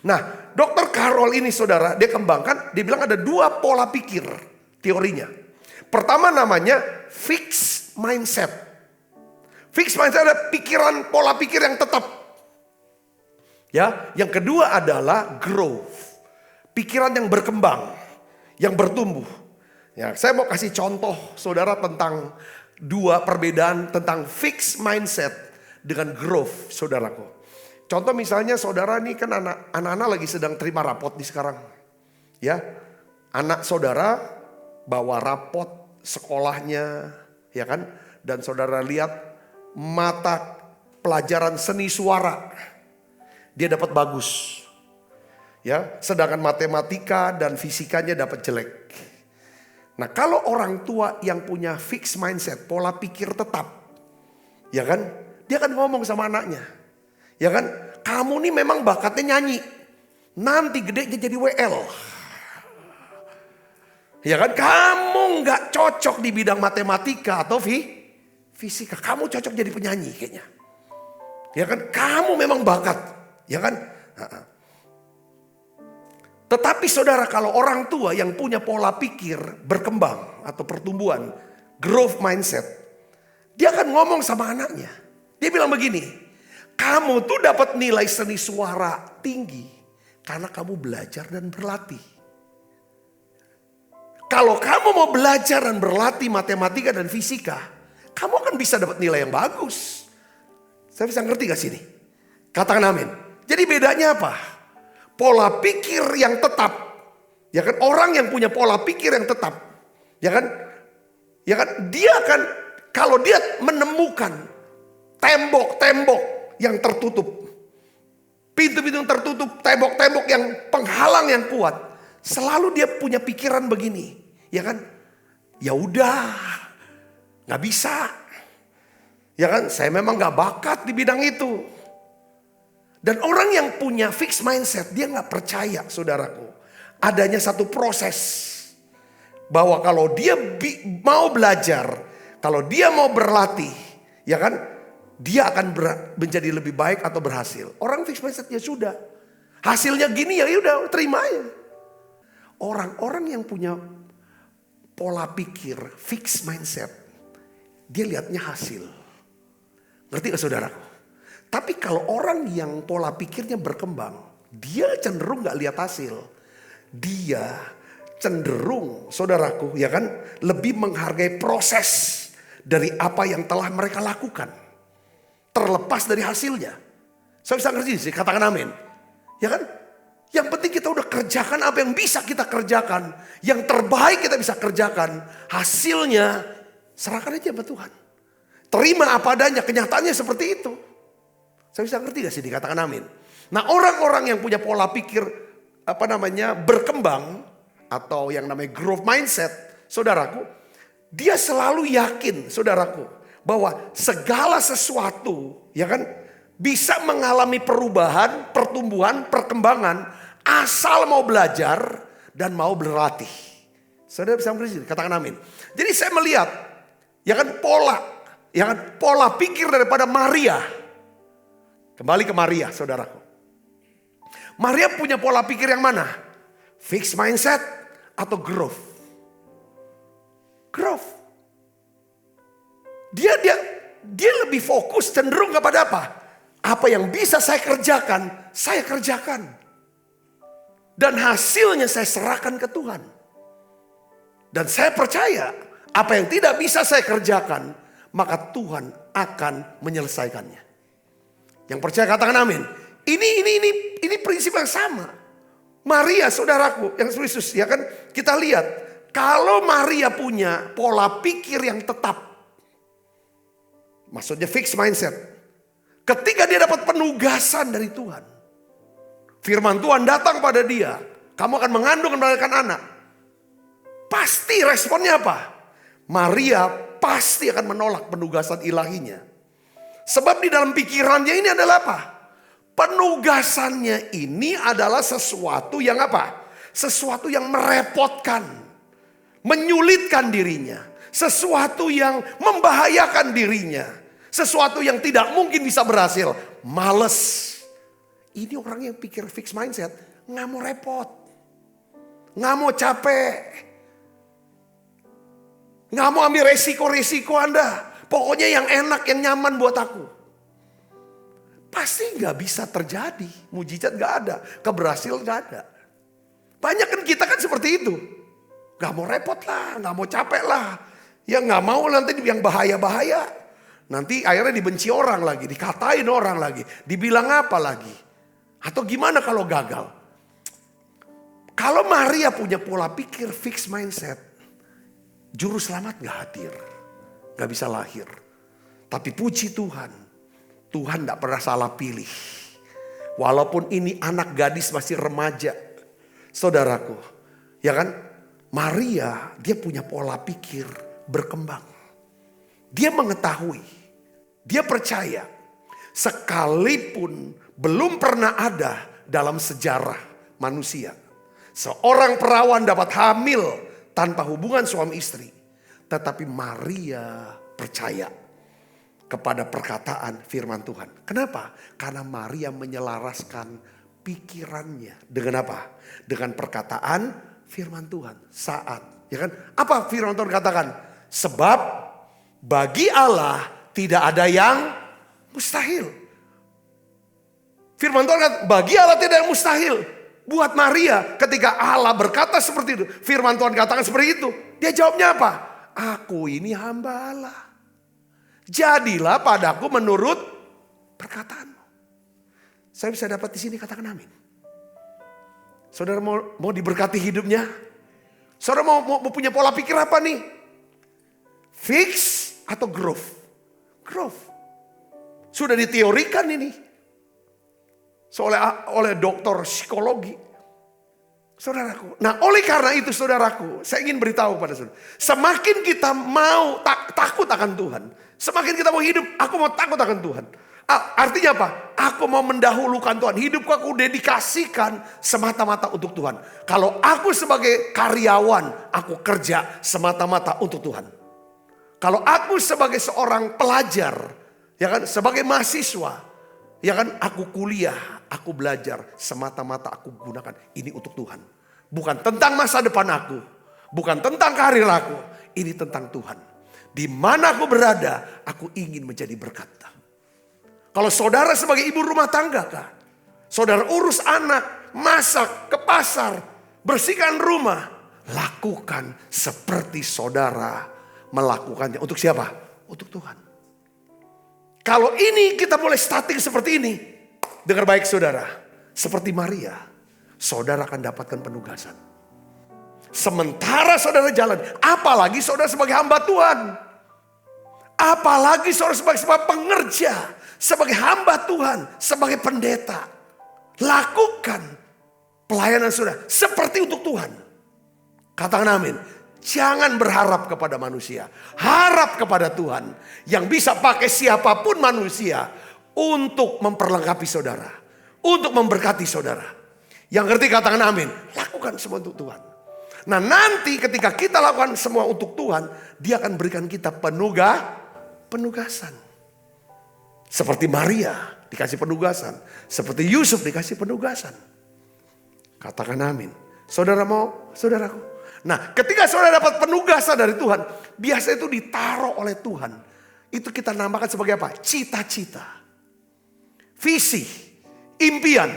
Nah, Dr. Carol ini saudara, dia kembangkan, dia bilang ada 2 pola pikir teorinya. Pertama namanya fixed mindset. Fixed mindset adalah pikiran, pola pikir yang tetap. Ya, yang kedua adalah growth. Pikiran yang berkembang, yang bertumbuh. Ya, saya mau kasih contoh saudara tentang 2 perbedaan tentang fixed mindset dengan growth, saudaraku. Contoh misalnya saudara ini kan anak-anak lagi sedang terima rapot di sekarang. Ya, anak saudara bawa rapot sekolahnya, ya kan? Dan saudara lihat mata pelajaran seni suara, dia dapat bagus. Ya, sedangkan matematika dan fisikanya dapat jelek. Nah, kalau orang tua yang punya fixed mindset, pola pikir tetap, ya kan? Dia akan ngomong sama anaknya. Ya kan? Kamu nih memang bakatnya nyanyi. Nanti gedenya jadi WL. Ya kan? Kamu nggak cocok di bidang matematika atau fisika. Kamu cocok jadi penyanyi kayaknya. Ya kan? Kamu memang bakat. Ya kan? Tetapi saudara, kalau orang tua yang punya pola pikir berkembang atau pertumbuhan, growth mindset, dia akan ngomong sama anaknya. Dia bilang begini, kamu tuh dapat nilai seni suara tinggi karena kamu belajar dan berlatih. Kalau kamu mau belajar dan berlatih matematika dan fisika, kamu akan bisa dapat nilai yang bagus. Saya bisa ngerti gak sini? Katakan amin. Jadi bedanya apa? Pola pikir yang tetap, ya kan, orang yang punya pola pikir yang tetap, ya kan, dia akan, kalau dia menemukan tembok-tembok yang tertutup, pintu-pintu yang tertutup, tembok-tembok yang penghalang yang kuat, selalu dia punya pikiran begini, ya kan, ya udah, nggak bisa, ya kan, saya memang nggak bakat di bidang itu. Dan orang yang punya fixed mindset, dia gak percaya saudaraku. Adanya satu proses. Bahwa kalau dia mau belajar, kalau dia mau berlatih, ya kan, dia akan menjadi lebih baik atau berhasil. Orang fixed mindset ya sudah. Hasilnya gini ya udah, terima aja. Orang-orang yang punya pola pikir, fixed mindset, dia lihatnya hasil. Ngerti gak saudaraku? Tapi kalau orang yang pola pikirnya berkembang, dia cenderung gak lihat hasil. Dia cenderung, saudaraku, ya kan, lebih menghargai proses dari apa yang telah mereka lakukan. Terlepas dari hasilnya. Saya bisa ngerti sih, katakan amin. Ya kan? Yang penting kita udah kerjakan apa yang bisa kita kerjakan. Yang terbaik kita bisa kerjakan. Hasilnya serahkan aja sama Tuhan. Terima apa adanya, kenyataannya seperti itu. Saya bisa ngerti gak sih, dikatakan amin. Nah, orang-orang yang punya pola pikir berkembang atau yang namanya growth mindset, saudaraku, dia selalu yakin, saudaraku, bahwa segala sesuatu, ya kan, bisa mengalami perubahan, pertumbuhan, perkembangan asal mau belajar dan mau berlatih. Saudara bisa ngerti, katakan amin. Jadi saya melihat, ya kan, pola pikir daripada Maria. Kembali ke Maria, saudaraku. Maria punya pola pikir yang mana? Fixed mindset atau growth? Growth. Dia lebih fokus cenderung kepada apa? Apa yang bisa saya kerjakan, saya kerjakan. Dan hasilnya saya serahkan ke Tuhan. Dan saya percaya apa yang tidak bisa saya kerjakan, maka Tuhan akan menyelesaikannya. Yang percaya katakan amin. Ini prinsip yang sama. Maria saudaraku yang Yesus, ya kan, kita lihat kalau Maria punya pola pikir yang tetap, maksudnya fixed mindset. Ketika dia dapat penugasan dari Tuhan, firman Tuhan datang pada dia, kamu akan mengandung dan melahirkan anak. Pasti responnya apa? Maria pasti akan menolak penugasan ilahinya. Sebab di dalam pikirannya ini adalah apa? Penugasannya ini adalah sesuatu yang apa? Sesuatu yang merepotkan, menyulitkan dirinya. Sesuatu yang membahayakan dirinya. Sesuatu yang tidak mungkin bisa berhasil. Males. Ini orang yang pikir fixed mindset. Nggak mau repot. Nggak mau capek. Nggak mau ambil resiko-resiko Anda. Pokoknya yang enak, yang nyaman buat aku. Pasti nggak bisa terjadi. Mujizat nggak ada. Keberhasilan nggak ada. Banyak kan kita kan seperti itu. Nggak mau repot lah, nggak mau capek lah. Ya nggak mau nanti yang bahaya-bahaya. Nanti akhirnya dibenci orang lagi, dikatain orang lagi. Dibilang apa lagi. Atau gimana kalau gagal. Kalau Maria punya pola pikir fixed mindset. Juru selamat gak hadir. Gak bisa lahir. Tapi puji Tuhan. Tuhan gak pernah salah pilih. Walaupun ini anak gadis masih remaja. Saudaraku. Ya kan? Maria dia punya pola pikir berkembang. Dia mengetahui. Dia percaya. Sekalipun belum pernah ada dalam sejarah manusia. Seorang perawan dapat hamil tanpa hubungan suami istri. Tetapi Maria percaya kepada perkataan firman Tuhan. Kenapa? Karena Maria menyelaraskan pikirannya. Dengan apa? Dengan perkataan firman Tuhan. Saat. Ya kan? Apa firman Tuhan katakan? Sebab bagi Allah tidak ada yang mustahil. Firman Tuhan kata, bagi Allah tidak ada yang mustahil. Buat Maria ketika Allah berkata seperti itu. Firman Tuhan katakan seperti itu. Dia jawabnya apa? Aku ini hamba Allah. Jadilah padaku menurut perkataanmu. Saya bisa dapat di sini, katakan amin. Saudara mau diberkati hidupnya? Saudara mau punya pola pikir apa nih? Fix atau growth? Growth. Sudah diteorikan ini. Oleh dokter psikologi. Saudaraku. Nah oleh karena itu saudaraku. Saya ingin beritahu pada saudara. Semakin kita mau takut akan Tuhan. Semakin kita mau hidup. Aku mau takut akan Tuhan. Artinya apa? Aku mau mendahulukan Tuhan. Hidupku aku dedikasikan semata-mata untuk Tuhan. Kalau aku sebagai karyawan. Aku kerja semata-mata untuk Tuhan. Kalau aku sebagai seorang pelajar. Ya kan? Sebagai mahasiswa. Ya kan, aku kuliah, aku belajar, semata-mata aku gunakan ini untuk Tuhan. Bukan tentang masa depan aku, bukan tentang karir aku, ini tentang Tuhan. Di mana aku berada, aku ingin menjadi berkat. Kalau saudara sebagai ibu rumah tangga kah? Saudara urus anak, masak, ke pasar, bersihkan rumah. Lakukan seperti saudara melakukannya. Untuk siapa? Untuk Tuhan. Kalau ini kita mulai starting seperti ini. Dengar baik saudara. Seperti Maria. Saudara akan dapatkan penugasan. Sementara saudara jalan. Apalagi saudara sebagai hamba Tuhan. Apalagi saudara sebagai pengerja. Sebagai hamba Tuhan. Sebagai pendeta. Lakukan pelayanan saudara. Seperti untuk Tuhan. Katakan amin. Jangan berharap kepada manusia. Harap kepada Tuhan. Yang bisa pakai siapapun manusia. Untuk memperlengkapi saudara. Untuk memberkati saudara. Yang ngerti katakan amin. Lakukan semua untuk Tuhan. Nah nanti ketika kita lakukan semua untuk Tuhan. Dia akan berikan kita penugasan. Seperti Maria dikasih penugasan. Seperti Yusuf dikasih penugasan. Katakan amin. Saudara mau? Saudaraku. Nah ketika saudara dapat penugasan dari Tuhan. Biasa itu ditaruh oleh Tuhan. Itu kita namakan sebagai apa? Cita-cita. visi, impian.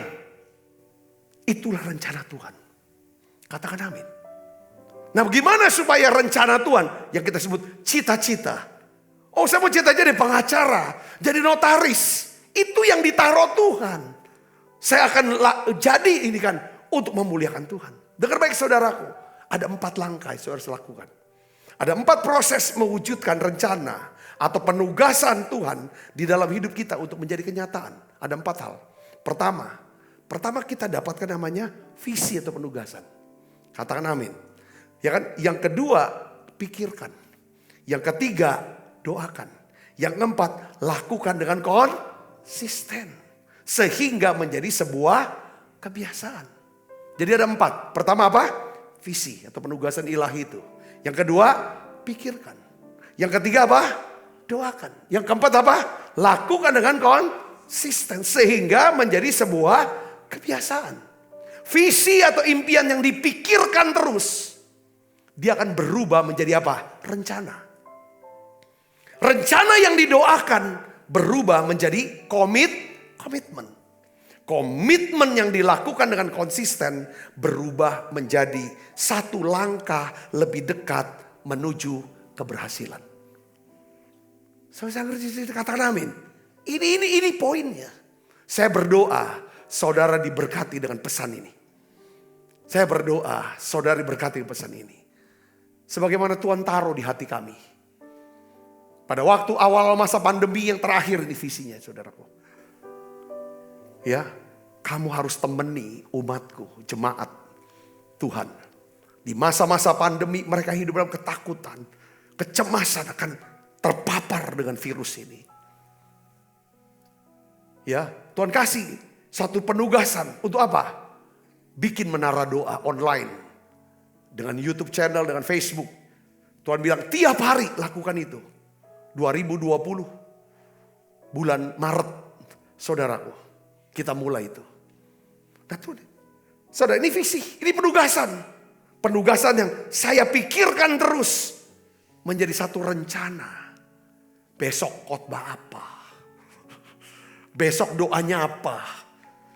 Itulah rencana Tuhan. Katakan amin. Nah, bagaimana supaya rencana Tuhan yang kita sebut cita-cita? Oh, saya mau cita jadi pengacara, jadi notaris. Itu yang ditaruh Tuhan. Saya akan jadi ini kan untuk memuliakan Tuhan. Dengar baik saudaraku, ada 4 langkah yang saudara harus lakukan. Ada 4 proses mewujudkan rencana atau penugasan Tuhan di dalam hidup kita untuk menjadi kenyataan. Ada 4 hal. Pertama kita dapatkan namanya visi atau penugasan. Katakan amin. Ya kan? Yang kedua, pikirkan. Yang ketiga, doakan. Yang keempat, lakukan dengan konsisten. Sehingga menjadi sebuah kebiasaan. Jadi ada 4. Pertama apa? Visi atau penugasan ilahi itu. Yang kedua, pikirkan. Yang ketiga apa? Doakan. Yang keempat apa? Lakukan dengan konsisten. Sehingga menjadi sebuah kebiasaan. Visi atau impian yang dipikirkan terus, dia akan berubah menjadi apa? Rencana. Rencana yang didoakan berubah menjadi komitmen. Komitmen yang dilakukan dengan konsisten berubah menjadi satu langkah lebih dekat menuju keberhasilan. Saya ngerti, katakan amin. Ini poinnya. Saya berdoa saudara diberkati dengan pesan ini. Saya berdoa saudara diberkati dengan pesan ini. Sebagaimana Tuhan taruh di hati kami. Pada waktu awal masa pandemi yang terakhir ini visinya saudaraku. Ya, kamu harus temani umatku, jemaat Tuhan. Di masa-masa pandemi mereka hidup dalam ketakutan, kecemasan akan terpapar dengan virus ini. Ya, Tuhan kasih satu penugasan untuk apa? Bikin menara doa online. Dengan YouTube channel, dengan Facebook. Tuhan bilang tiap hari lakukan itu. 2020 bulan Maret, saudaraku, kita mulai itu. Nah, saudara, ini visi, ini penugasan. Penugasan yang saya pikirkan terus menjadi satu rencana. Besok khotbah apa? Besok doanya apa?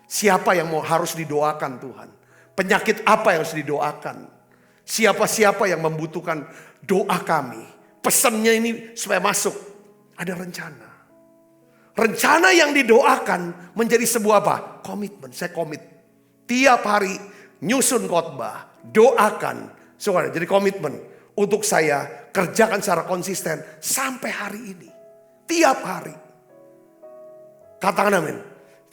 Siapa yang harus didoakan Tuhan? Penyakit apa yang harus didoakan? Siapa-siapa yang membutuhkan doa kami? Pesannya ini supaya masuk. Ada rencana. Rencana yang didoakan menjadi sebuah apa? Komitmen. Saya komit. Tiap hari nyusun khotbah. Doakan. Saudara, jadi komitmen. Untuk saya kerjakan secara konsisten sampai hari ini. Tiap hari. Katakan amin.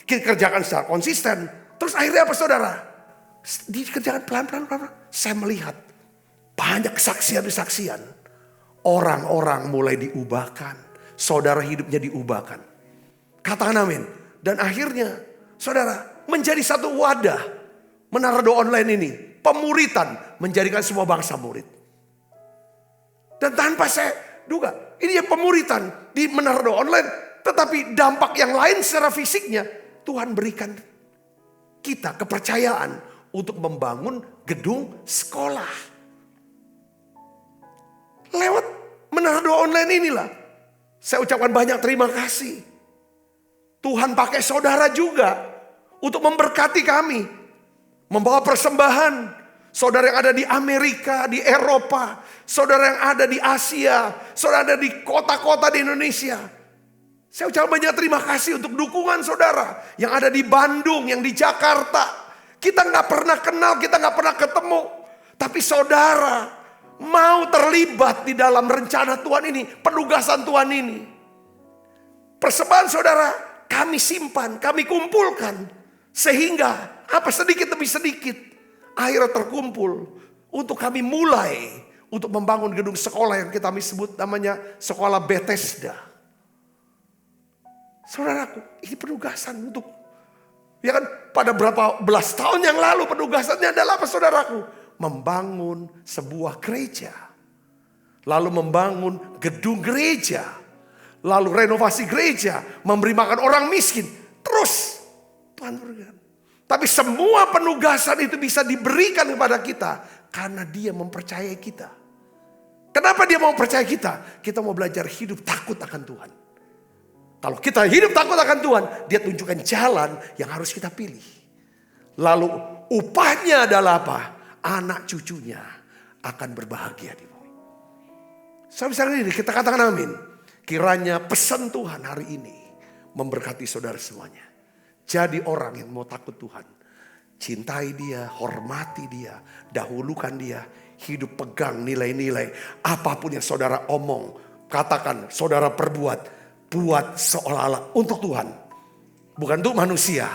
Kita kerjakan secara konsisten. Terus akhirnya apa saudara? Dikerjakan pelan-pelan. Saya melihat banyak kesaksian-kesaksian. Orang-orang mulai diubahkan. Saudara hidupnya diubahkan. Katakan amin. Dan akhirnya saudara menjadi satu wadah. Menara doa online ini. Pemuritan menjadikan semua bangsa murid. Dan tanpa saya duga. Ini yang pemuritan di menara doa online. Tetapi dampak yang lain secara fisiknya. Tuhan berikan kita kepercayaan untuk membangun gedung sekolah. Lewat menara doa online inilah. Saya ucapkan banyak terima kasih. Tuhan pakai saudara juga untuk memberkati kami. Membawa persembahan. Saudara yang ada di Amerika, di Eropa. Saudara yang ada di Asia. Saudara ada di kota-kota di Indonesia. Saya ucapkan banyak terima kasih untuk dukungan saudara. Yang ada di Bandung, yang di Jakarta. Kita gak pernah kenal, kita gak pernah ketemu. Tapi saudara mau terlibat di dalam rencana Tuhan ini. Penugasan Tuhan ini. Persembahan saudara kami simpan, kami kumpulkan. Sehingga apa sedikit demi sedikit akhirnya terkumpul. Untuk kami mulai untuk membangun gedung sekolah yang kita sebut namanya sekolah Bethesda. Saudaraku, ini penugasan untuk, ya kan, pada berapa belas tahun yang lalu penugasannya adalah apa saudaraku? Membangun sebuah gereja. Lalu membangun gedung gereja. Lalu renovasi gereja. Memberi makan orang miskin. Terus Tuhan berikan. Tapi semua penugasan itu bisa diberikan kepada kita. Karena dia mempercayai kita. Kenapa dia mau percaya kita? Kita mau belajar hidup takut akan Tuhan. Kalau kita hidup takut akan Tuhan, Dia tunjukkan jalan yang harus kita pilih. Lalu upahnya adalah apa? Anak cucunya akan berbahagia di bumi. Saudara ini kita katakan amin. Kiranya pesan Tuhan hari ini memberkati saudara semuanya. Jadi orang yang mau takut Tuhan. Cintai Dia, hormati Dia, dahulukan Dia. Hidup pegang nilai-nilai. Apapun yang saudara omong, katakan, saudara perbuat. Buat seolah-olah untuk Tuhan. Bukan untuk manusia.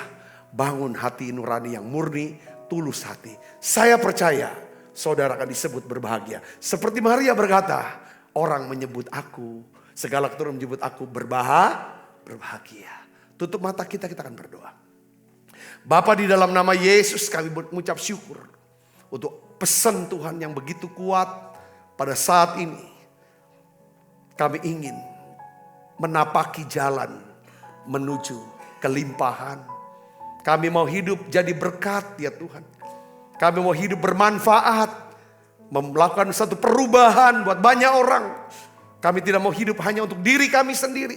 Bangun hati nurani yang murni, tulus hati. Saya percaya saudara akan disebut berbahagia. Seperti Maria berkata, orang menyebut aku, segala keturunan menyebut aku berbahagia. Tutup mata kita akan berdoa. Bapa, di dalam nama Yesus kami mengucap syukur untuk pesan Tuhan yang begitu kuat pada saat ini. Kami ingin menapaki jalan menuju kelimpahan. Kami mau hidup jadi berkat ya Tuhan. Kami mau hidup bermanfaat, melakukan satu perubahan buat banyak orang. Kami tidak mau hidup hanya untuk diri kami sendiri.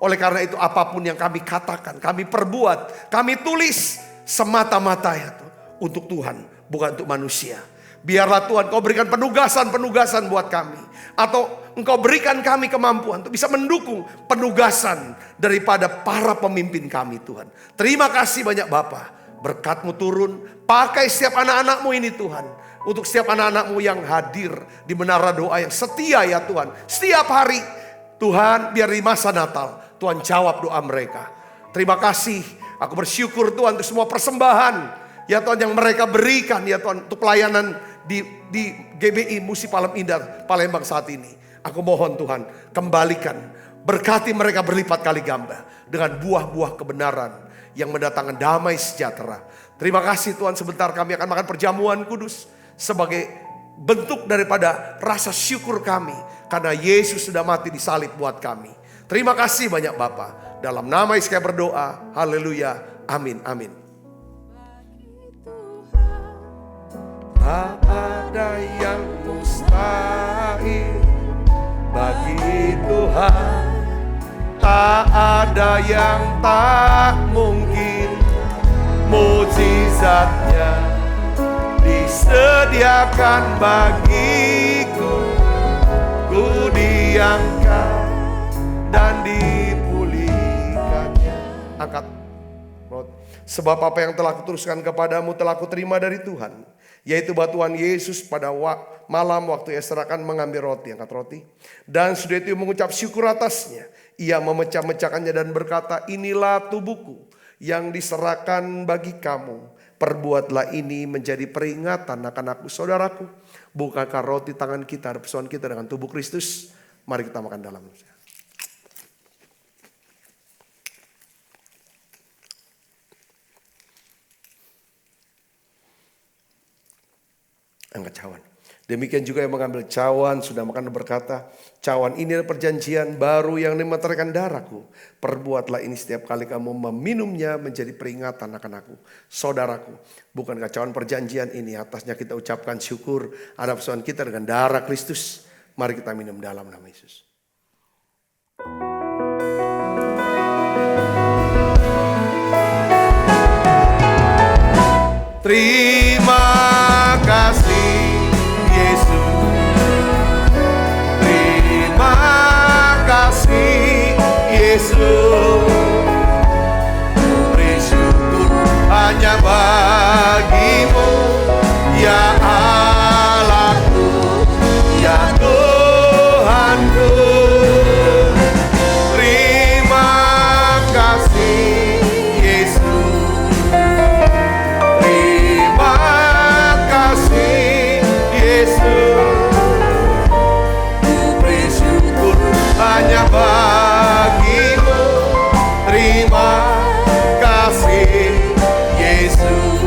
Oleh karena itu apapun yang kami katakan, kami perbuat, kami tulis semata-mata ya Tuhan, untuk Tuhan, bukan untuk manusia. Biarlah Tuhan Kau berikan penugasan-penugasan buat kami. Atau Engkau berikan kami kemampuan untuk bisa mendukung penugasan daripada para pemimpin kami Tuhan. Terima kasih banyak Bapa. Berkat-Mu turun. Pakai setiap anak-anak-Mu ini Tuhan. Untuk setiap anak-anak-Mu yang hadir di menara doa yang setia ya Tuhan. Setiap hari Tuhan, biar di masa Natal Tuhan jawab doa mereka. Terima kasih. Aku bersyukur Tuhan untuk semua persembahan ya Tuhan yang mereka berikan ya Tuhan untuk pelayanan di GBI Musi Palem Indah Palembang saat ini. Aku mohon Tuhan kembalikan, berkati mereka berlipat kali ganda dengan buah-buah kebenaran yang mendatangkan damai sejahtera. Terima kasih Tuhan, sebentar kami akan makan perjamuan kudus sebagai bentuk daripada rasa syukur kami karena Yesus sudah mati di salib buat kami. Terima kasih banyak Bapa. Dalam nama Yesus kami berdoa. Haleluya. Amin. Amin. Tak ada yang mustahil bagi Tuhan. Tak ada yang tak mungkin. Mukjizatnya disediakan bagiku. Ku diangkat dan dipulihkannya. Angkat. Sebab apa yang telah kuteruskan kepadamu telah kuterima dari Tuhan. Yaitu batuan Yesus pada malam waktu ia serahkan mengambil roti. Angkat roti. Dan sudah itu mengucap syukur atasnya. Ia memecah-mecahkannya dan berkata, inilah tubuhku yang diserahkan bagi kamu. Perbuatlah ini menjadi peringatan akan aku. Saudaraku, bukankah roti tangan kita, persoalan kita dengan tubuh Kristus? Mari kita makan dalam. Angkat cawan. Demikian juga yang mengambil cawan sudah makan dan berkata, cawan ini adalah perjanjian baru yang dimeteraikan darahku. Perbuatlah ini setiap kali kamu meminumnya menjadi peringatan akan aku. Saudaraku, bukankah cawan perjanjian ini atasnya kita ucapkan syukur ada persoalan kita dengan darah Kristus. Mari kita minum dalam nama Yesus. Terima kasih Yesus. Terima kasih Yesus. Ku bersyukur hanya bagimu ya Allahku, ya Tuhanku. Terima kasih hanya bagimu. Terima kasih Yesus.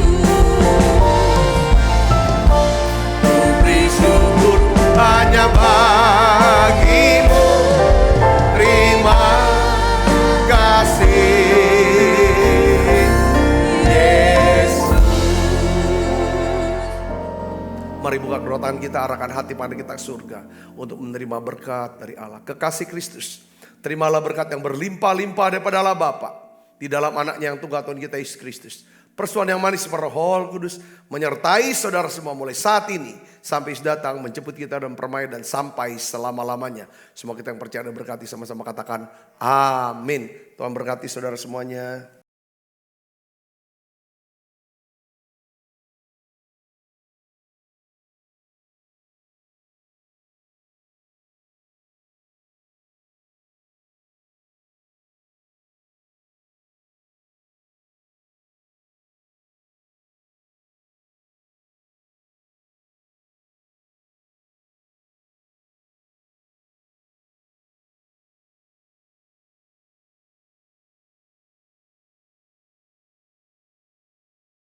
Ku beri syukur hanya bagimu. Terima kasih Yesus. Mari buka kedua tangan kita, arahkan hati pada kita ke surga untuk menerima berkat dari Allah. Kekasih Kristus Terimalah berkat yang berlimpah-limpah daripada Allah Bapa di dalam anaknya yang tunggal Tuhan kita Yesus Kristus. Persuan yang manis Roh Kudus menyertai saudara semua mulai saat ini sampai Yesus datang menjemput kita dan permai dan sampai selama-lamanya. Semua kita yang percaya dan berkati sama-sama katakan amin. Tuhan berkati saudara semuanya.